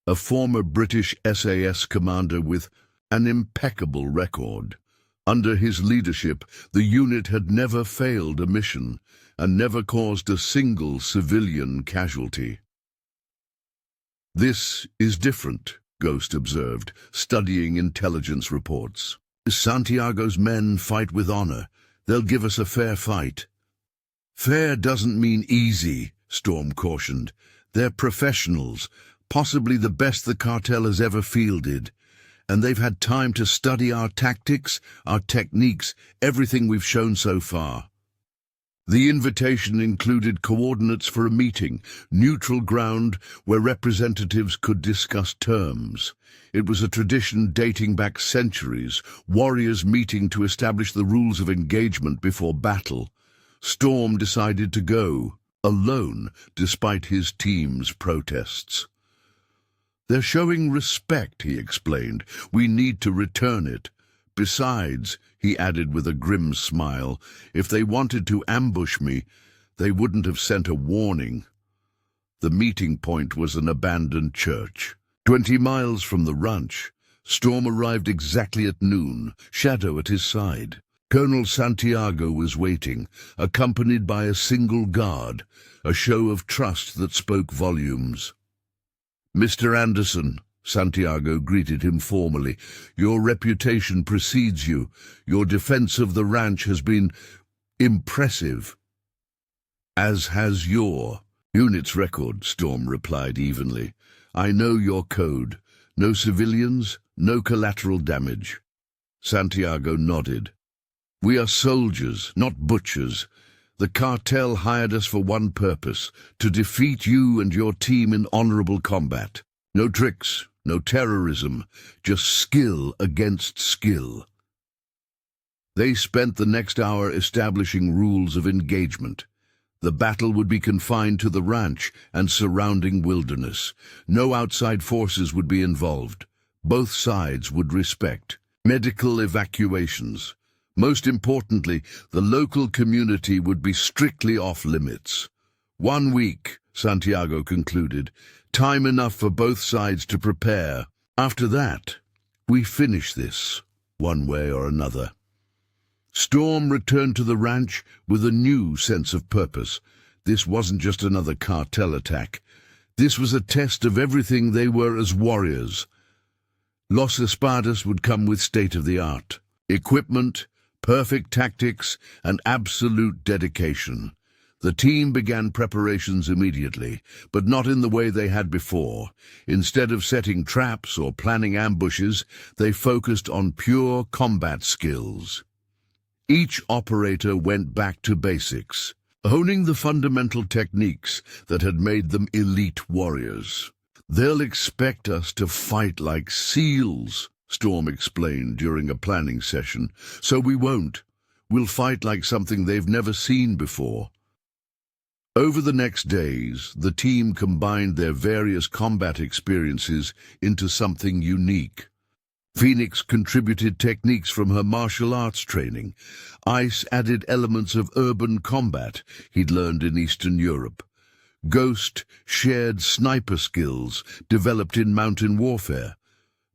a former British SAS commander with an impeccable record. Under his leadership, the unit had never failed a mission and never caused a single civilian casualty. "This is different," Ghost observed, studying intelligence reports. "Santiago's men fight with honor. They'll give us a fair fight." "Fair doesn't mean easy," Storm cautioned. "They're professionals, possibly the best the cartel has ever fielded. And they've had time to study our tactics, our techniques, everything we've shown so far." The invitation included coordinates for a meeting, neutral ground where representatives could discuss terms. It was a tradition dating back centuries, warriors meeting to establish the rules of engagement before battle. Storm decided to go, alone, despite his team's protests. "They're showing respect," he explained. "We need to return it. Besides," he added with a grim smile, "if they wanted to ambush me, they wouldn't have sent a warning." The meeting point was an abandoned church. 20 miles from the ranch, Storm arrived exactly at noon, Shadow at his side. Colonel Santiago was waiting, accompanied by a single guard, a show of trust that spoke volumes. "Mr. Anderson," Santiago greeted him formally, "your reputation precedes you. Your defense of the ranch has been impressive." "As has your unit's record," Storm replied evenly. "I know your code. No civilians, no collateral damage." Santiago nodded. "We are soldiers, not butchers. The cartel hired us for one purpose, to defeat you and your team in honorable combat. No tricks, no terrorism, just skill against skill." They spent the next hour establishing rules of engagement. The battle would be confined to the ranch and surrounding wilderness. No outside forces would be involved. Both sides would respect. Medical evacuations. Most importantly, the local community would be strictly off-limits. 1 week, Santiago concluded, time enough for both sides to prepare. After that, we finish this, one way or another. Storm returned to the ranch with a new sense of purpose. This wasn't just another cartel attack. This was a test of everything they were as warriors. Los Espadas would come with state-of-the-art equipment, perfect tactics, and absolute dedication. The team began preparations immediately, but not in the way they had before. Instead of setting traps or planning ambushes, they focused on pure combat skills. Each operator went back to basics, honing the fundamental techniques that had made them elite warriors. "They'll expect us to fight like SEALs," Storm explained during a planning session. "So we won't. We'll fight like something they've never seen before." Over the next days, the team combined their various combat experiences into something unique. Phoenix contributed techniques from her martial arts training. Ice added elements of urban combat he'd learned in Eastern Europe. Ghost shared sniper skills developed in mountain warfare.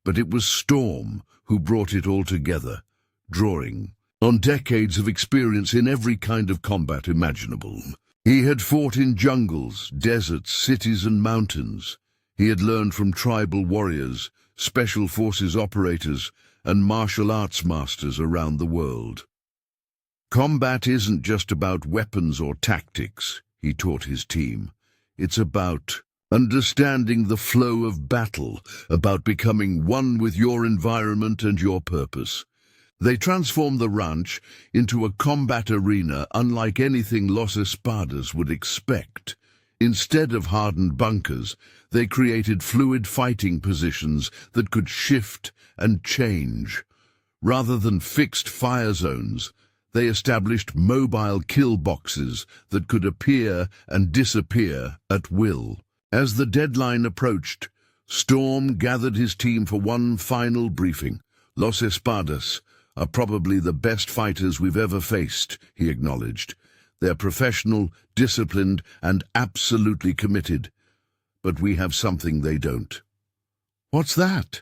But it was Storm who brought it all together, drawing on decades of experience in every kind of combat imaginable. He had fought in jungles, deserts, cities, and mountains. He had learned from tribal warriors, special forces operators, and martial arts masters around the world. "Combat isn't just about weapons or tactics," he taught his team. "It's about understanding the flow of battle, about becoming one with your environment and your purpose." They transformed the ranch into a combat arena unlike anything Los Espadas would expect. Instead of hardened bunkers, they created fluid fighting positions that could shift and change. Rather than fixed fire zones, they established mobile kill boxes that could appear and disappear at will. As the deadline approached, Storm gathered his team for one final briefing. "Los Espadas are probably the best fighters we've ever faced," he acknowledged. "They're professional, disciplined, and absolutely committed. But we have something they don't." "What's that?"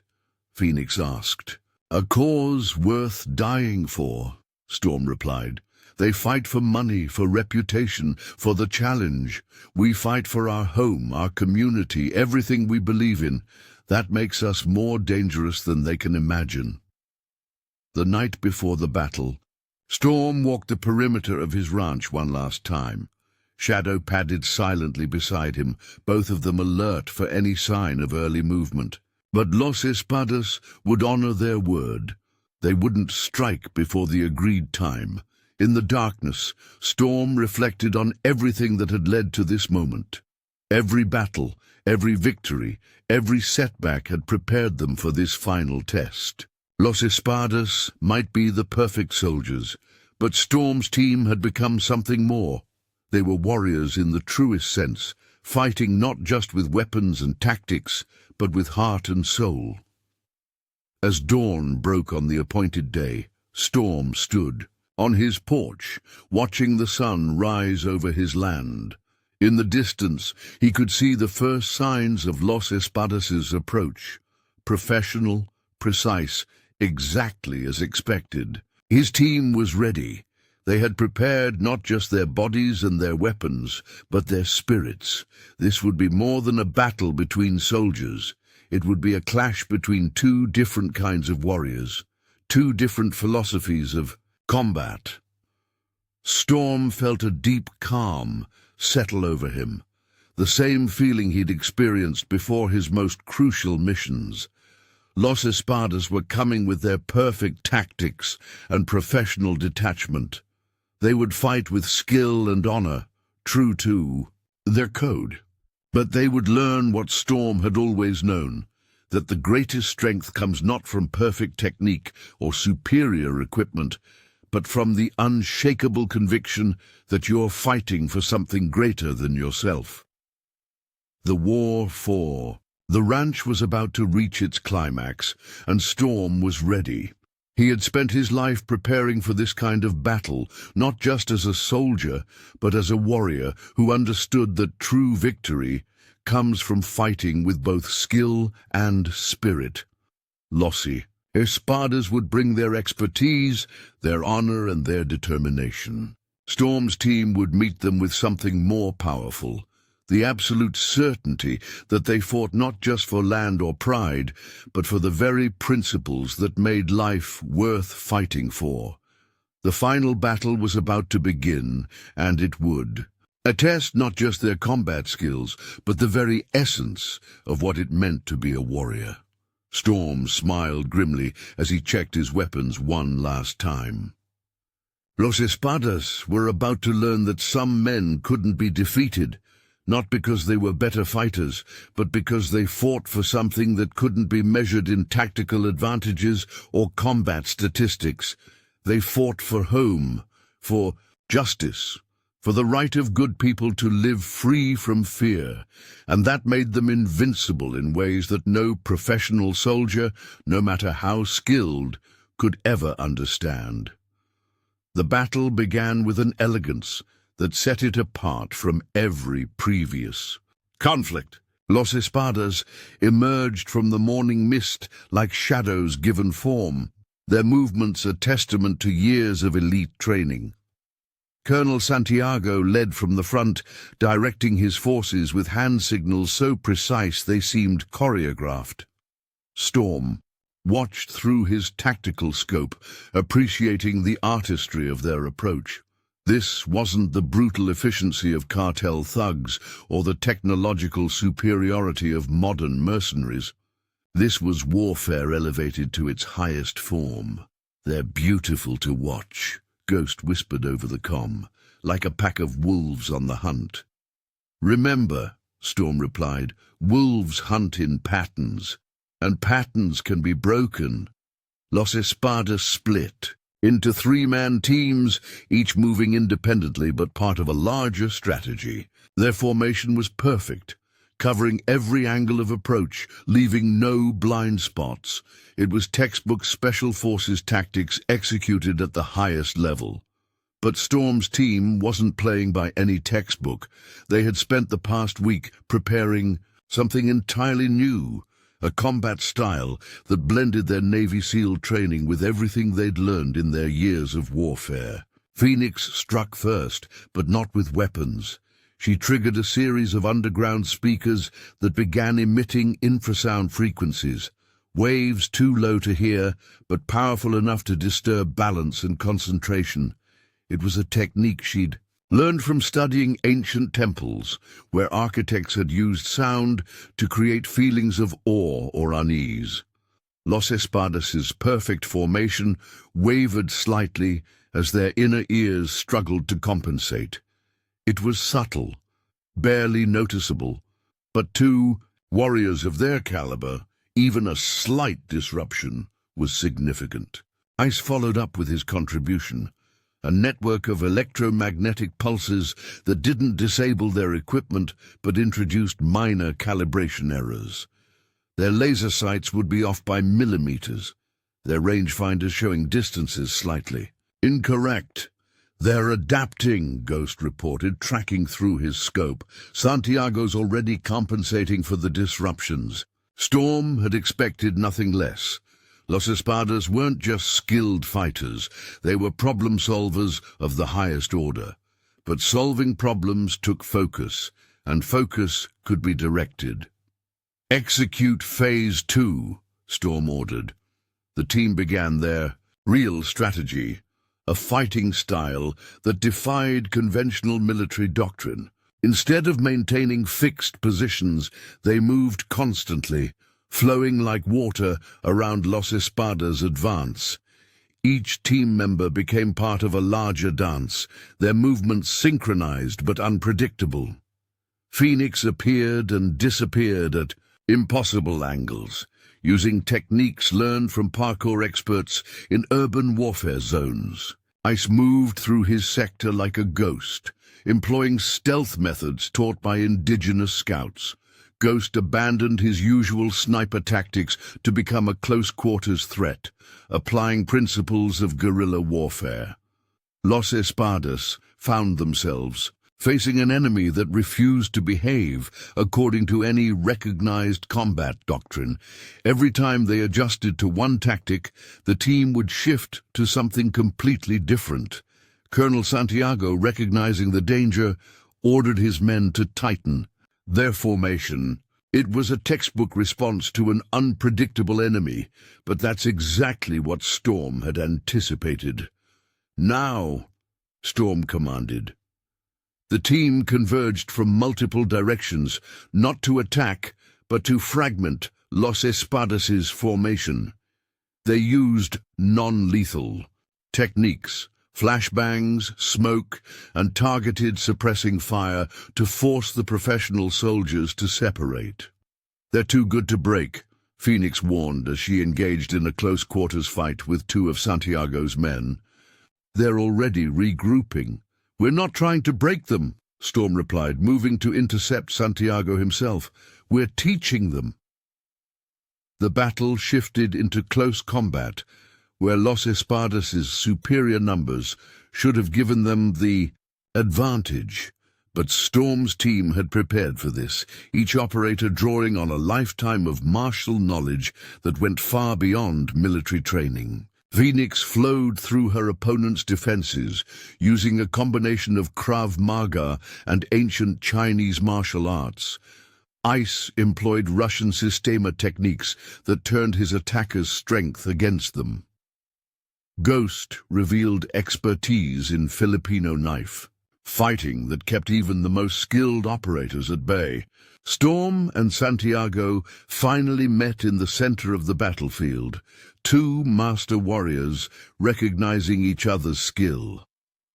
Phoenix asked. "A cause worth dying for," Storm replied. They fight for money, for reputation, for the challenge. We fight for our home, our community, everything we believe in. That makes us more dangerous than they can imagine. The night before the battle, Storm walked the perimeter of his ranch one last time. Shadow padded silently beside him, both of them alert for any sign of early movement. But Los Espadas would honor their word. They wouldn't strike before the agreed time. In the darkness, Storm reflected on everything that had led to this moment. Every battle, every victory, every setback had prepared them for this final test. Los Espadas might be the perfect soldiers, but Storm's team had become something more. They were warriors in the truest sense, fighting not just with weapons and tactics, but with heart and soul. As dawn broke on the appointed day, Storm stood on his porch, watching the sun rise over his land. In the distance, he could see the first signs of Los Espadas's approach. Professional, precise, exactly as expected. His team was ready. They had prepared not just their bodies and their weapons, but their spirits. This would be more than a battle between soldiers. It would be a clash between two different kinds of warriors, two different philosophies of combat. Storm felt a deep calm settle over him, the same feeling he'd experienced before his most crucial missions. Los Espadas were coming with their perfect tactics and professional detachment. They would fight with skill and honor, true to their code. But they would learn what Storm had always known, that the greatest strength comes not from perfect technique or superior equipment, but from the unshakable conviction that you're fighting for something greater than yourself. The war for the ranch was about to reach its climax, and Storm was ready. He had spent his life preparing for this kind of battle, not just as a soldier, but as a warrior who understood that true victory comes from fighting with both skill and spirit. Los Espadas would bring their expertise, their honor, and their determination. Storm's team would meet them with something more powerful, the absolute certainty that they fought not just for land or pride, but for the very principles that made life worth fighting for. The final battle was about to begin, and it would. A test not just their combat skills, but the very essence of what it meant to be a warrior. Storm smiled grimly as he checked his weapons one last time. Los Espadas were about to learn that some men couldn't be defeated, not because they were better fighters, but because they fought for something that couldn't be measured in tactical advantages or combat statistics. They fought for home, for justice, for the right of good people to live free from fear, and that made them invincible in ways that no professional soldier, no matter how skilled, could ever understand. The battle began with an elegance that set it apart from every previous conflict. Los Espadas emerged from the morning mist like shadows given form, their movements a testament to years of elite training. Colonel Santiago led from the front, directing his forces with hand signals so precise they seemed choreographed. Storm watched through his tactical scope, appreciating the artistry of their approach. This wasn't the brutal efficiency of cartel thugs or the technological superiority of modern mercenaries. This was warfare elevated to its highest form. "They're beautiful to watch," Ghost whispered over the comm, "like a pack of wolves on the hunt." "Remember," Storm replied, "wolves hunt in patterns, and patterns can be broken." Los Espadas split into three-man teams, each moving independently but part of a larger strategy. Their formation was perfect, covering every angle of approach, leaving no blind spots. It was textbook Special Forces tactics executed at the highest level. But Storm's team wasn't playing by any textbook. They had spent the past week preparing something entirely new, a combat style that blended their Navy SEAL training with everything they'd learned in their years of warfare. Phoenix struck first, but not with weapons. She triggered a series of underground speakers that began emitting infrasound frequencies, waves too low to hear, but powerful enough to disturb balance and concentration. It was a technique she'd learned from studying ancient temples, where architects had used sound to create feelings of awe or unease. Los Espadas's perfect formation wavered slightly as their inner ears struggled to compensate. It was subtle, barely noticeable, but to warriors of their caliber, even a slight disruption was significant. Ice followed up with his contribution, a network of electromagnetic pulses that didn't disable their equipment but introduced minor calibration errors. Their laser sights would be off by millimeters, their rangefinders showing distances slightly incorrect. "They're adapting," Ghost reported, tracking through his scope. "Santiago's already compensating for the disruptions." Storm had expected nothing less. Los Espadas weren't just skilled fighters, they were problem solvers of the highest order. But solving problems took focus, and focus could be directed. "Execute Phase 2, Storm ordered. The team began their real strategy, a fighting style that defied conventional military doctrine. Instead of maintaining fixed positions, they moved constantly, flowing like water around Los Espadas' advance. Each team member became part of a larger dance, their movements synchronized but unpredictable. Phoenix appeared and disappeared at impossible angles, using techniques learned from parkour experts in urban warfare zones. Ice moved through his sector like a ghost, employing stealth methods taught by indigenous scouts. Ghost abandoned his usual sniper tactics to become a close-quarters threat, applying principles of guerrilla warfare. Los Espadas found themselves facing an enemy that refused to behave according to any recognized combat doctrine. Every time they adjusted to one tactic, the team would shift to something completely different. Colonel Santiago, recognizing the danger, ordered his men to tighten their formation. It was a textbook response to an unpredictable enemy, but that's exactly what Storm had anticipated. "Now," Storm commanded. The team converged from multiple directions, not to attack, but to fragment Los Espadas' formation. They used non-lethal techniques, flashbangs, smoke, and targeted suppressing fire to force the professional soldiers to separate. "They're too good to break," Phoenix warned as she engaged in a close-quarters fight with two of Santiago's men. "They're already regrouping. We're not trying to break them," Storm replied, moving to intercept Santiago himself. "We're teaching them." The battle shifted into close combat, where Los Espadas' superior numbers should have given them the advantage. But Storm's team had prepared for this, each operator drawing on a lifetime of martial knowledge that went far beyond military training. Phoenix flowed through her opponent's defenses, using a combination of Krav Maga and ancient Chinese martial arts. Ice employed Russian Sistema techniques that turned his attackers' strength against them. Ghost revealed expertise in Filipino knife fighting that kept even the most skilled operators at bay. Storm and Santiago finally met in the center of the battlefield, two master warriors recognizing each other's skill.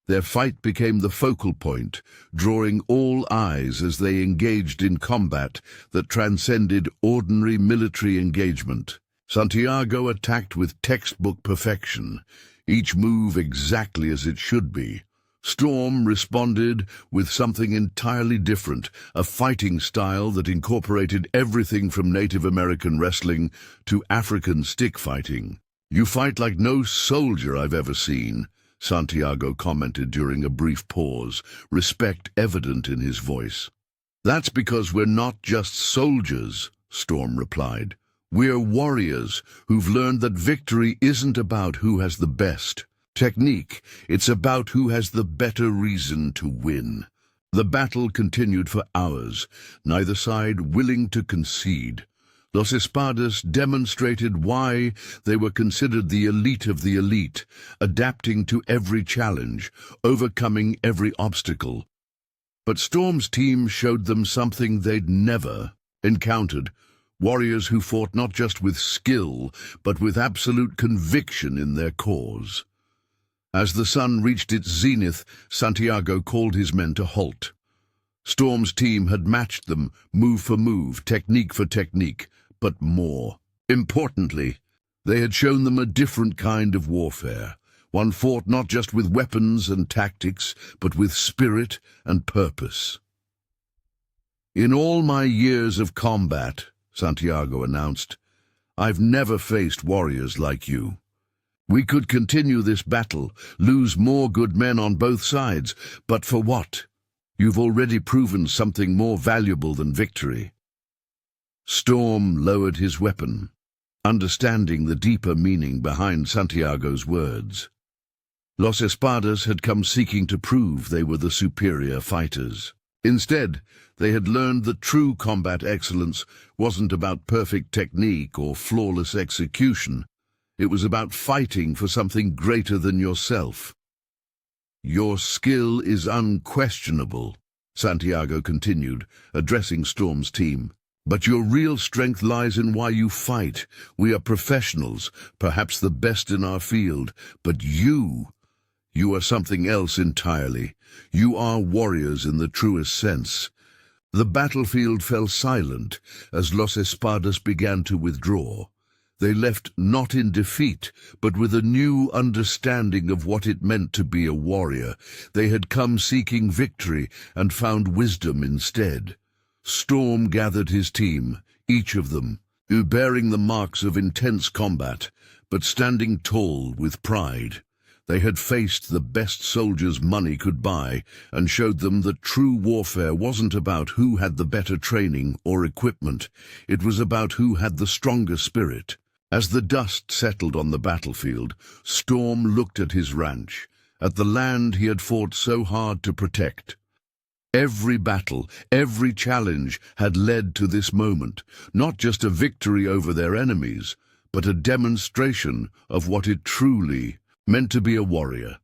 Their fight became the focal point, drawing all eyes as they engaged in combat that transcended ordinary military engagement. Santiago attacked with textbook perfection, each move exactly as it should be. Storm responded with something entirely different, a fighting style that incorporated everything from Native American wrestling to African stick fighting. "You fight like no soldier I've ever seen," Santiago commented during a brief pause, respect evident in his voice. "That's because we're not just soldiers," Storm replied. "We're warriors who've learned that victory isn't about who has the best Technique, it's about who has the better reason to win. The battle continued for hours, neither side willing to concede. Los Espadas demonstrated why they were considered the elite of the elite, adapting to every challenge, overcoming every obstacle. But Storm's team showed them something they'd never encountered, warriors who fought not just with skill, but with absolute conviction in their cause. As the sun reached its zenith, Santiago called his men to halt. Storm's team had matched them, move for move, technique for technique, but more importantly, they had shown them a different kind of warfare, one fought not just with weapons and tactics, but with spirit and purpose. "In all my years of combat," Santiago announced, "I've never faced warriors like you. We could continue this battle, lose more good men on both sides, but for what? You've already proven something more valuable than victory." Storm lowered his weapon, understanding the deeper meaning behind Santiago's words. Los Espadas had come seeking to prove they were the superior fighters. Instead, they had learned that true combat excellence wasn't about perfect technique or flawless execution. It was about fighting for something greater than yourself. "Your skill is unquestionable," Santiago continued, addressing Storm's team. "But your real strength lies in why you fight. We are professionals, perhaps the best in our field, but you are something else entirely. You are warriors in the truest sense." The battlefield fell silent as Los Espadas began to withdraw. They left not in defeat, but with a new understanding of what it meant to be a warrior. They had come seeking victory and found wisdom instead. Storm gathered his team, each of them, bearing the marks of intense combat, but standing tall with pride. They had faced the best soldiers money could buy and showed them that true warfare wasn't about who had the better training or equipment. It was about who had the stronger spirit. As the dust settled on the battlefield, Storm looked at his ranch, at the land he had fought so hard to protect. Every battle, every challenge had led to this moment, not just a victory over their enemies, but a demonstration of what it truly meant to be a warrior.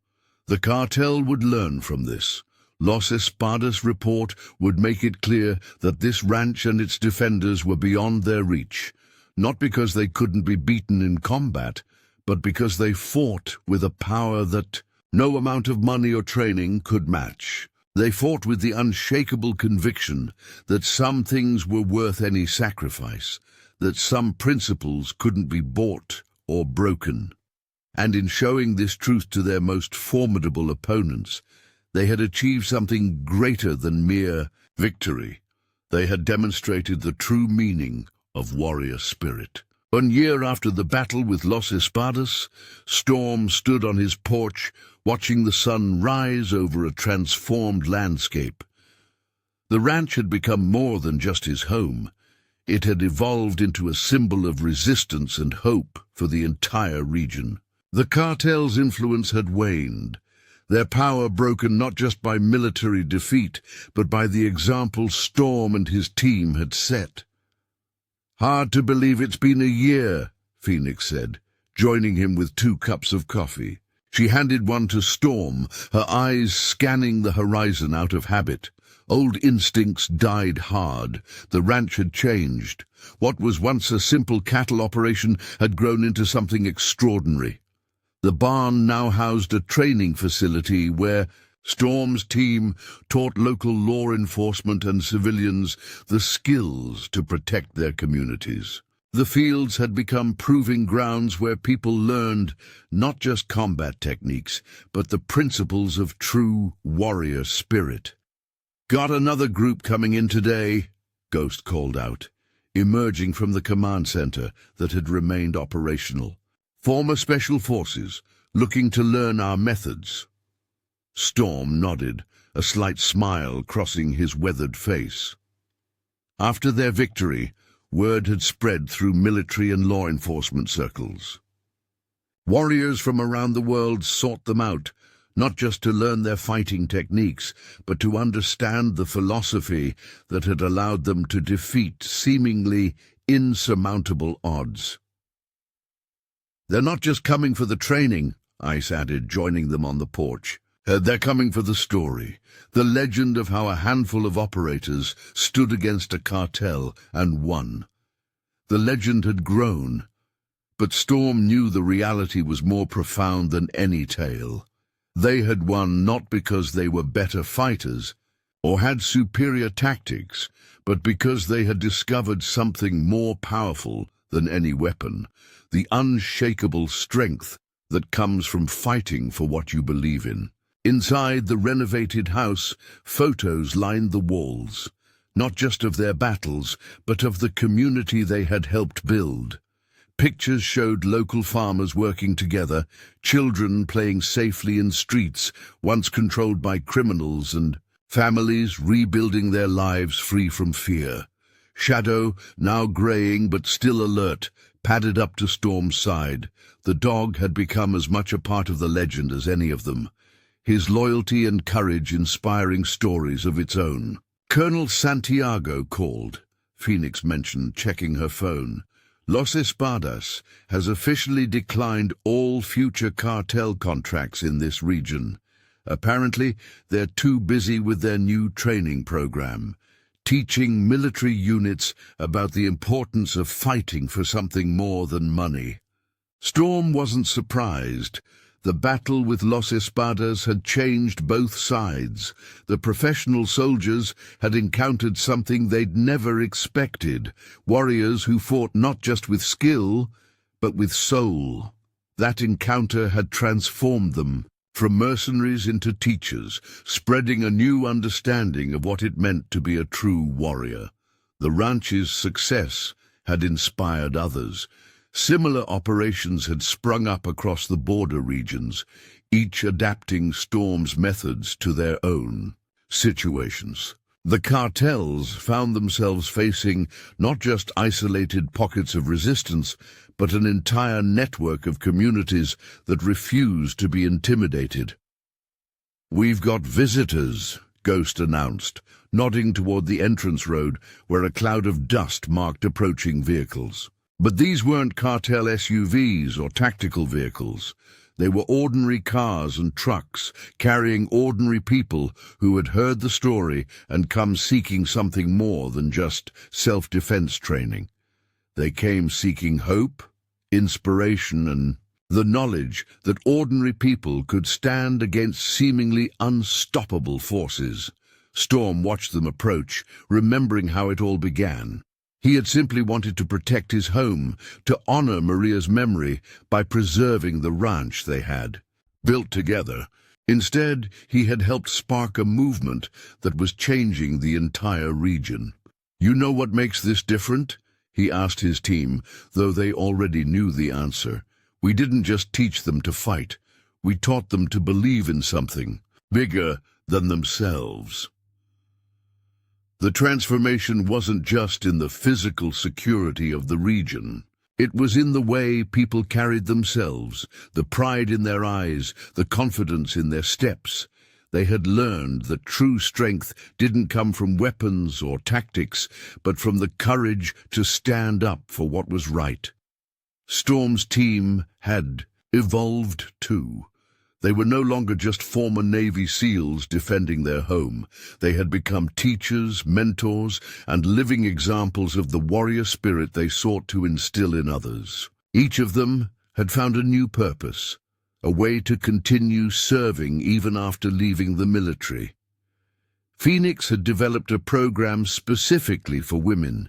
The cartel would learn from this. Los Espadas' report would make it clear that this ranch and its defenders were beyond their reach, not because they couldn't be beaten in combat, but because they fought with a power that no amount of money or training could match. They fought with the unshakable conviction that some things were worth any sacrifice, that some principles couldn't be bought or broken. And in showing this truth to their most formidable opponents, they had achieved something greater than mere victory. They had demonstrated the true meaning of warrior spirit. 1 year after the battle with Los Espadas, Storm stood on his porch, watching the sun rise over a transformed landscape. The ranch had become more than just his home. It had evolved into a symbol of resistance and hope for the entire region. The cartel's influence had waned, their power broken not just by military defeat, but by the example Storm and his team had set. "Hard to believe it's been a year," Phoenix said, joining him with 2 cups of coffee. She handed one to Storm, her eyes scanning the horizon out of habit. Old instincts died hard. The ranch had changed. What was once a simple cattle operation had grown into something extraordinary. The barn now housed a training facility where Storm's team taught local law enforcement and civilians the skills to protect their communities. The fields had become proving grounds where people learned not just combat techniques, but the principles of true warrior spirit. "Got another group coming in today," Ghost called out, emerging from the command center that had remained operational. "Former special forces, looking to learn our methods." Storm nodded, a slight smile crossing his weathered face. After their victory, word had spread through military and law enforcement circles. Warriors from around the world sought them out, not just to learn their fighting techniques, but to understand the philosophy that had allowed them to defeat seemingly insurmountable odds. "They're not just coming for the training," Ice added, joining them on the porch. "They're coming for the story, the legend of how a handful of operators stood against a cartel and won." The legend had grown, but Storm knew the reality was more profound than any tale. They had won not because they were better fighters or had superior tactics, but because they had discovered something more powerful than any weapon, the unshakable strength that comes from fighting for what you believe in. Inside the renovated house, photos lined the walls, not just of their battles, but of the community they had helped build. Pictures showed local farmers working together, children playing safely in streets once controlled by criminals, and families rebuilding their lives free from fear. Shadow, now graying but still alert, padded up to Storm's side. The dog had become as much a part of the legend as any of them, his loyalty and courage inspiring stories of its own. "Colonel Santiago called," Phoenix mentioned, checking her phone. "Los Espadas has officially declined all future cartel contracts in this region. Apparently, they're too busy with their new training program, teaching military units about the importance of fighting for something more than money." Storm wasn't surprised. The battle with Los Espadas had changed both sides. The professional soldiers had encountered something they'd never expected, warriors who fought not just with skill, but with soul. That encounter had transformed them, from mercenaries into teachers, spreading a new understanding of what it meant to be a true warrior. The ranch's success had inspired others. Similar operations had sprung up across the border regions, each adapting Storm's methods to their own situations. The cartels found themselves facing not just isolated pockets of resistance, but an entire network of communities that refused to be intimidated. "We've got visitors," Ghost announced, nodding toward the entrance road where a cloud of dust marked approaching vehicles. But these weren't cartel SUVs or tactical vehicles. They were ordinary cars and trucks, carrying ordinary people who had heard the story and come seeking something more than just self-defense training. They came seeking hope, inspiration, and the knowledge that ordinary people could stand against seemingly unstoppable forces. Storm watched them approach, remembering how it all began. He had simply wanted to protect his home, to honor Maria's memory by preserving the ranch they had built together. Instead, he had helped spark a movement that was changing the entire region. "You know what makes this different?" he asked his team, though they already knew the answer. "We didn't just teach them to fight. We taught them to believe in something bigger than themselves." The transformation wasn't just in the physical security of the region. It was in the way people carried themselves, the pride in their eyes, the confidence in their steps. They had learned that true strength didn't come from weapons or tactics, but from the courage to stand up for what was right. Storm's team had evolved too. They were no longer just former Navy SEALs defending their home. They had become teachers, mentors, and living examples of the warrior spirit they sought to instill in others. Each of them had found a new purpose, a way to continue serving even after leaving the military. Phoenix had developed a program specifically for women,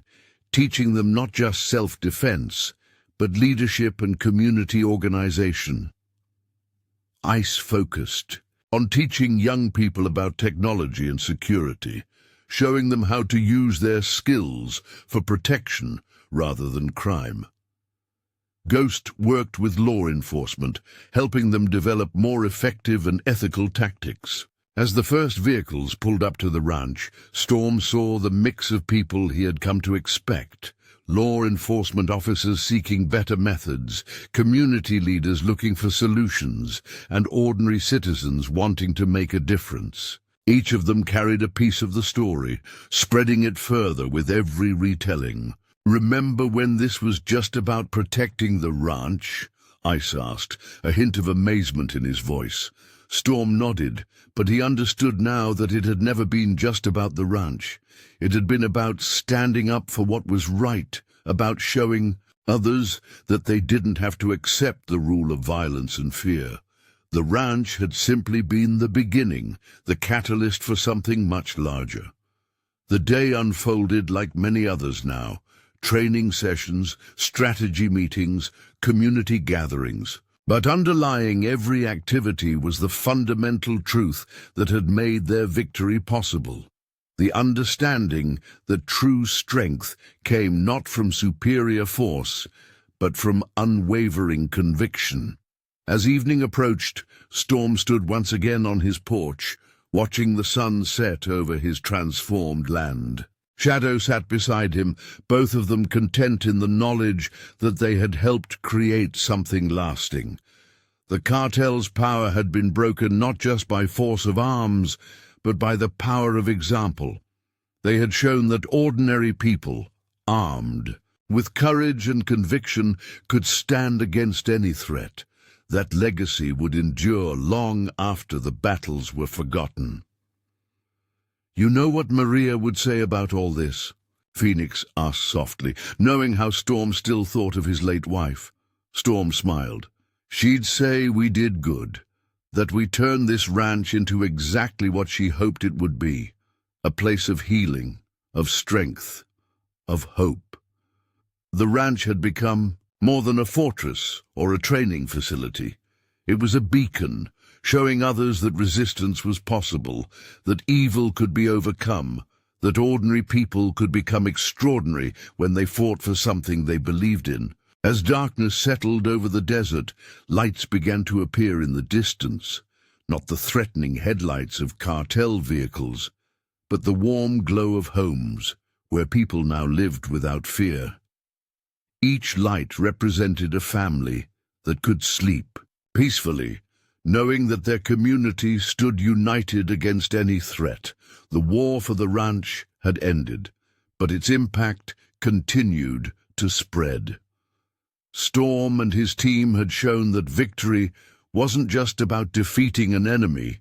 teaching them not just self-defense, but leadership and community organization. ICE focused on teaching young people about technology and security, showing them how to use their skills for protection rather than crime. Ghost worked with law enforcement, helping them develop more effective and ethical tactics. As the first vehicles pulled up to the ranch, Storm saw the mix of people he had come to expect: law enforcement officers seeking better methods, community leaders looking for solutions, and ordinary citizens wanting to make a difference. Each of them carried a piece of the story, spreading it further with every retelling. "Remember when this was just about protecting the ranch?" Ice asked, a hint of amazement in his voice. Storm nodded, but he understood now that it had never been just about the ranch. It had been about standing up for what was right, about showing others that they didn't have to accept the rule of violence and fear. The ranch had simply been the beginning, the catalyst for something much larger. The day unfolded like many others now. Training sessions, strategy meetings, community gatherings. But underlying every activity was the fundamental truth that had made their victory possible. The understanding that true strength came not from superior force, but from unwavering conviction. As evening approached, Storm stood once again on his porch, watching the sun set over his transformed land. Shadow sat beside him, both of them content in the knowledge that they had helped create something lasting. The cartel's power had been broken not just by force of arms, but by the power of example. They had shown that ordinary people, armed, with courage and conviction, could stand against any threat. That legacy would endure long after the battles were forgotten. "You know what Maria would say about all this?" Phoenix asked softly, knowing how Storm still thought of his late wife. Storm smiled. "She'd say we did good, that we turned this ranch into exactly what she hoped it would be, a place of healing, of strength, of hope." The ranch had become more than a fortress or a training facility. It was a beacon, showing others that resistance was possible, that evil could be overcome, that ordinary people could become extraordinary when they fought for something they believed in. As darkness settled over the desert, lights began to appear in the distance, not the threatening headlights of cartel vehicles, but the warm glow of homes, where people now lived without fear. Each light represented a family that could sleep peacefully, knowing that their community stood united against any threat. The war for the ranch had ended, but its impact continued to spread. Storm and his team had shown that victory wasn't just about defeating an enemy.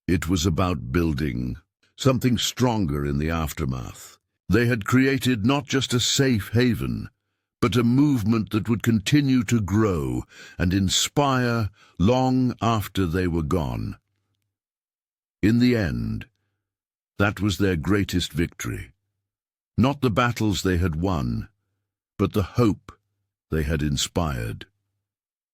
It was about building something stronger in the aftermath. They had created not just a safe haven, but a movement that would continue to grow and inspire long after they were gone. In the end, that was their greatest victory. Not the battles they had won, but the hope they had inspired.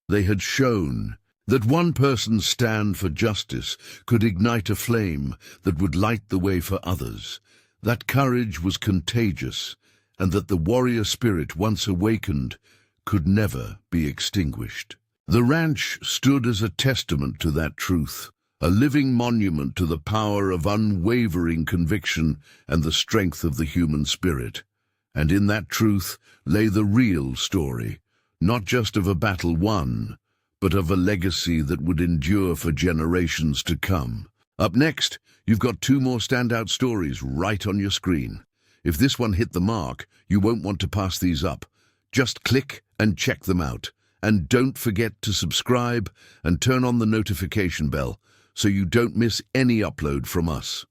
They had shown that one person's stand for justice could ignite a flame that would light the way for others. That courage was contagious, and that the warrior spirit, once awakened, could never be extinguished. The ranch stood as a testament to that truth, a living monument to the power of unwavering conviction and the strength of the human spirit. And in that truth lay the real story, not just of a battle won, but of a legacy that would endure for generations to come. Up next, you've got two more standout stories right on your screen. If this one hit the mark, you won't want to pass these up. Just click and check them out. And don't forget to subscribe and turn on the notification bell so you don't miss any upload from us.